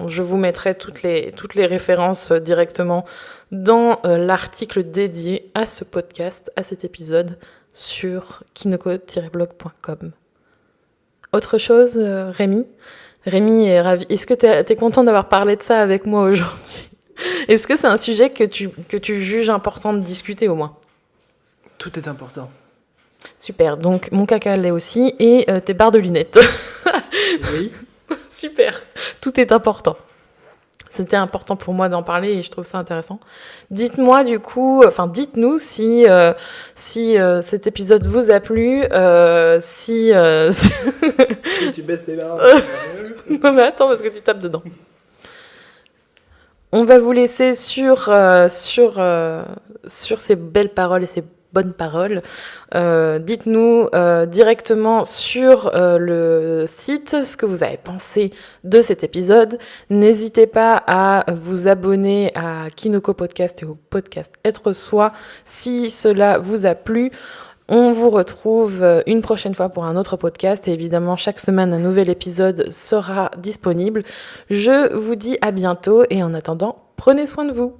[SPEAKER 1] je vous mettrai toutes les références directement dans l'article dédié à ce podcast, à cet épisode, sur kinoko-blog.com. Autre chose, Rémi est ravi. Est-ce que t'es content d'avoir parlé de ça avec moi aujourd'hui? Est-ce que c'est un sujet que tu juges important de discuter, au moins?
[SPEAKER 2] Tout est important.
[SPEAKER 1] Super, donc mon caca l'est aussi, et tes barres de lunettes.
[SPEAKER 2] Oui.
[SPEAKER 1] Super, tout est important. C'était important pour moi d'en parler et je trouve ça intéressant. Dites-moi dites-nous si cet épisode vous a plu, si
[SPEAKER 2] tu baisses tes barres.
[SPEAKER 1] Non mais attends, parce que tu tapes dedans. On va vous laisser sur ces belles paroles et ces bonnes paroles. Dites-nous directement sur le site ce que vous avez pensé de cet épisode. N'hésitez pas à vous abonner à Kinoko Podcast et au podcast Être Soi si cela vous a plu. On vous retrouve une prochaine fois pour un autre podcast, et évidemment chaque semaine un nouvel épisode sera disponible. Je vous dis à bientôt, et en attendant, prenez soin de vous.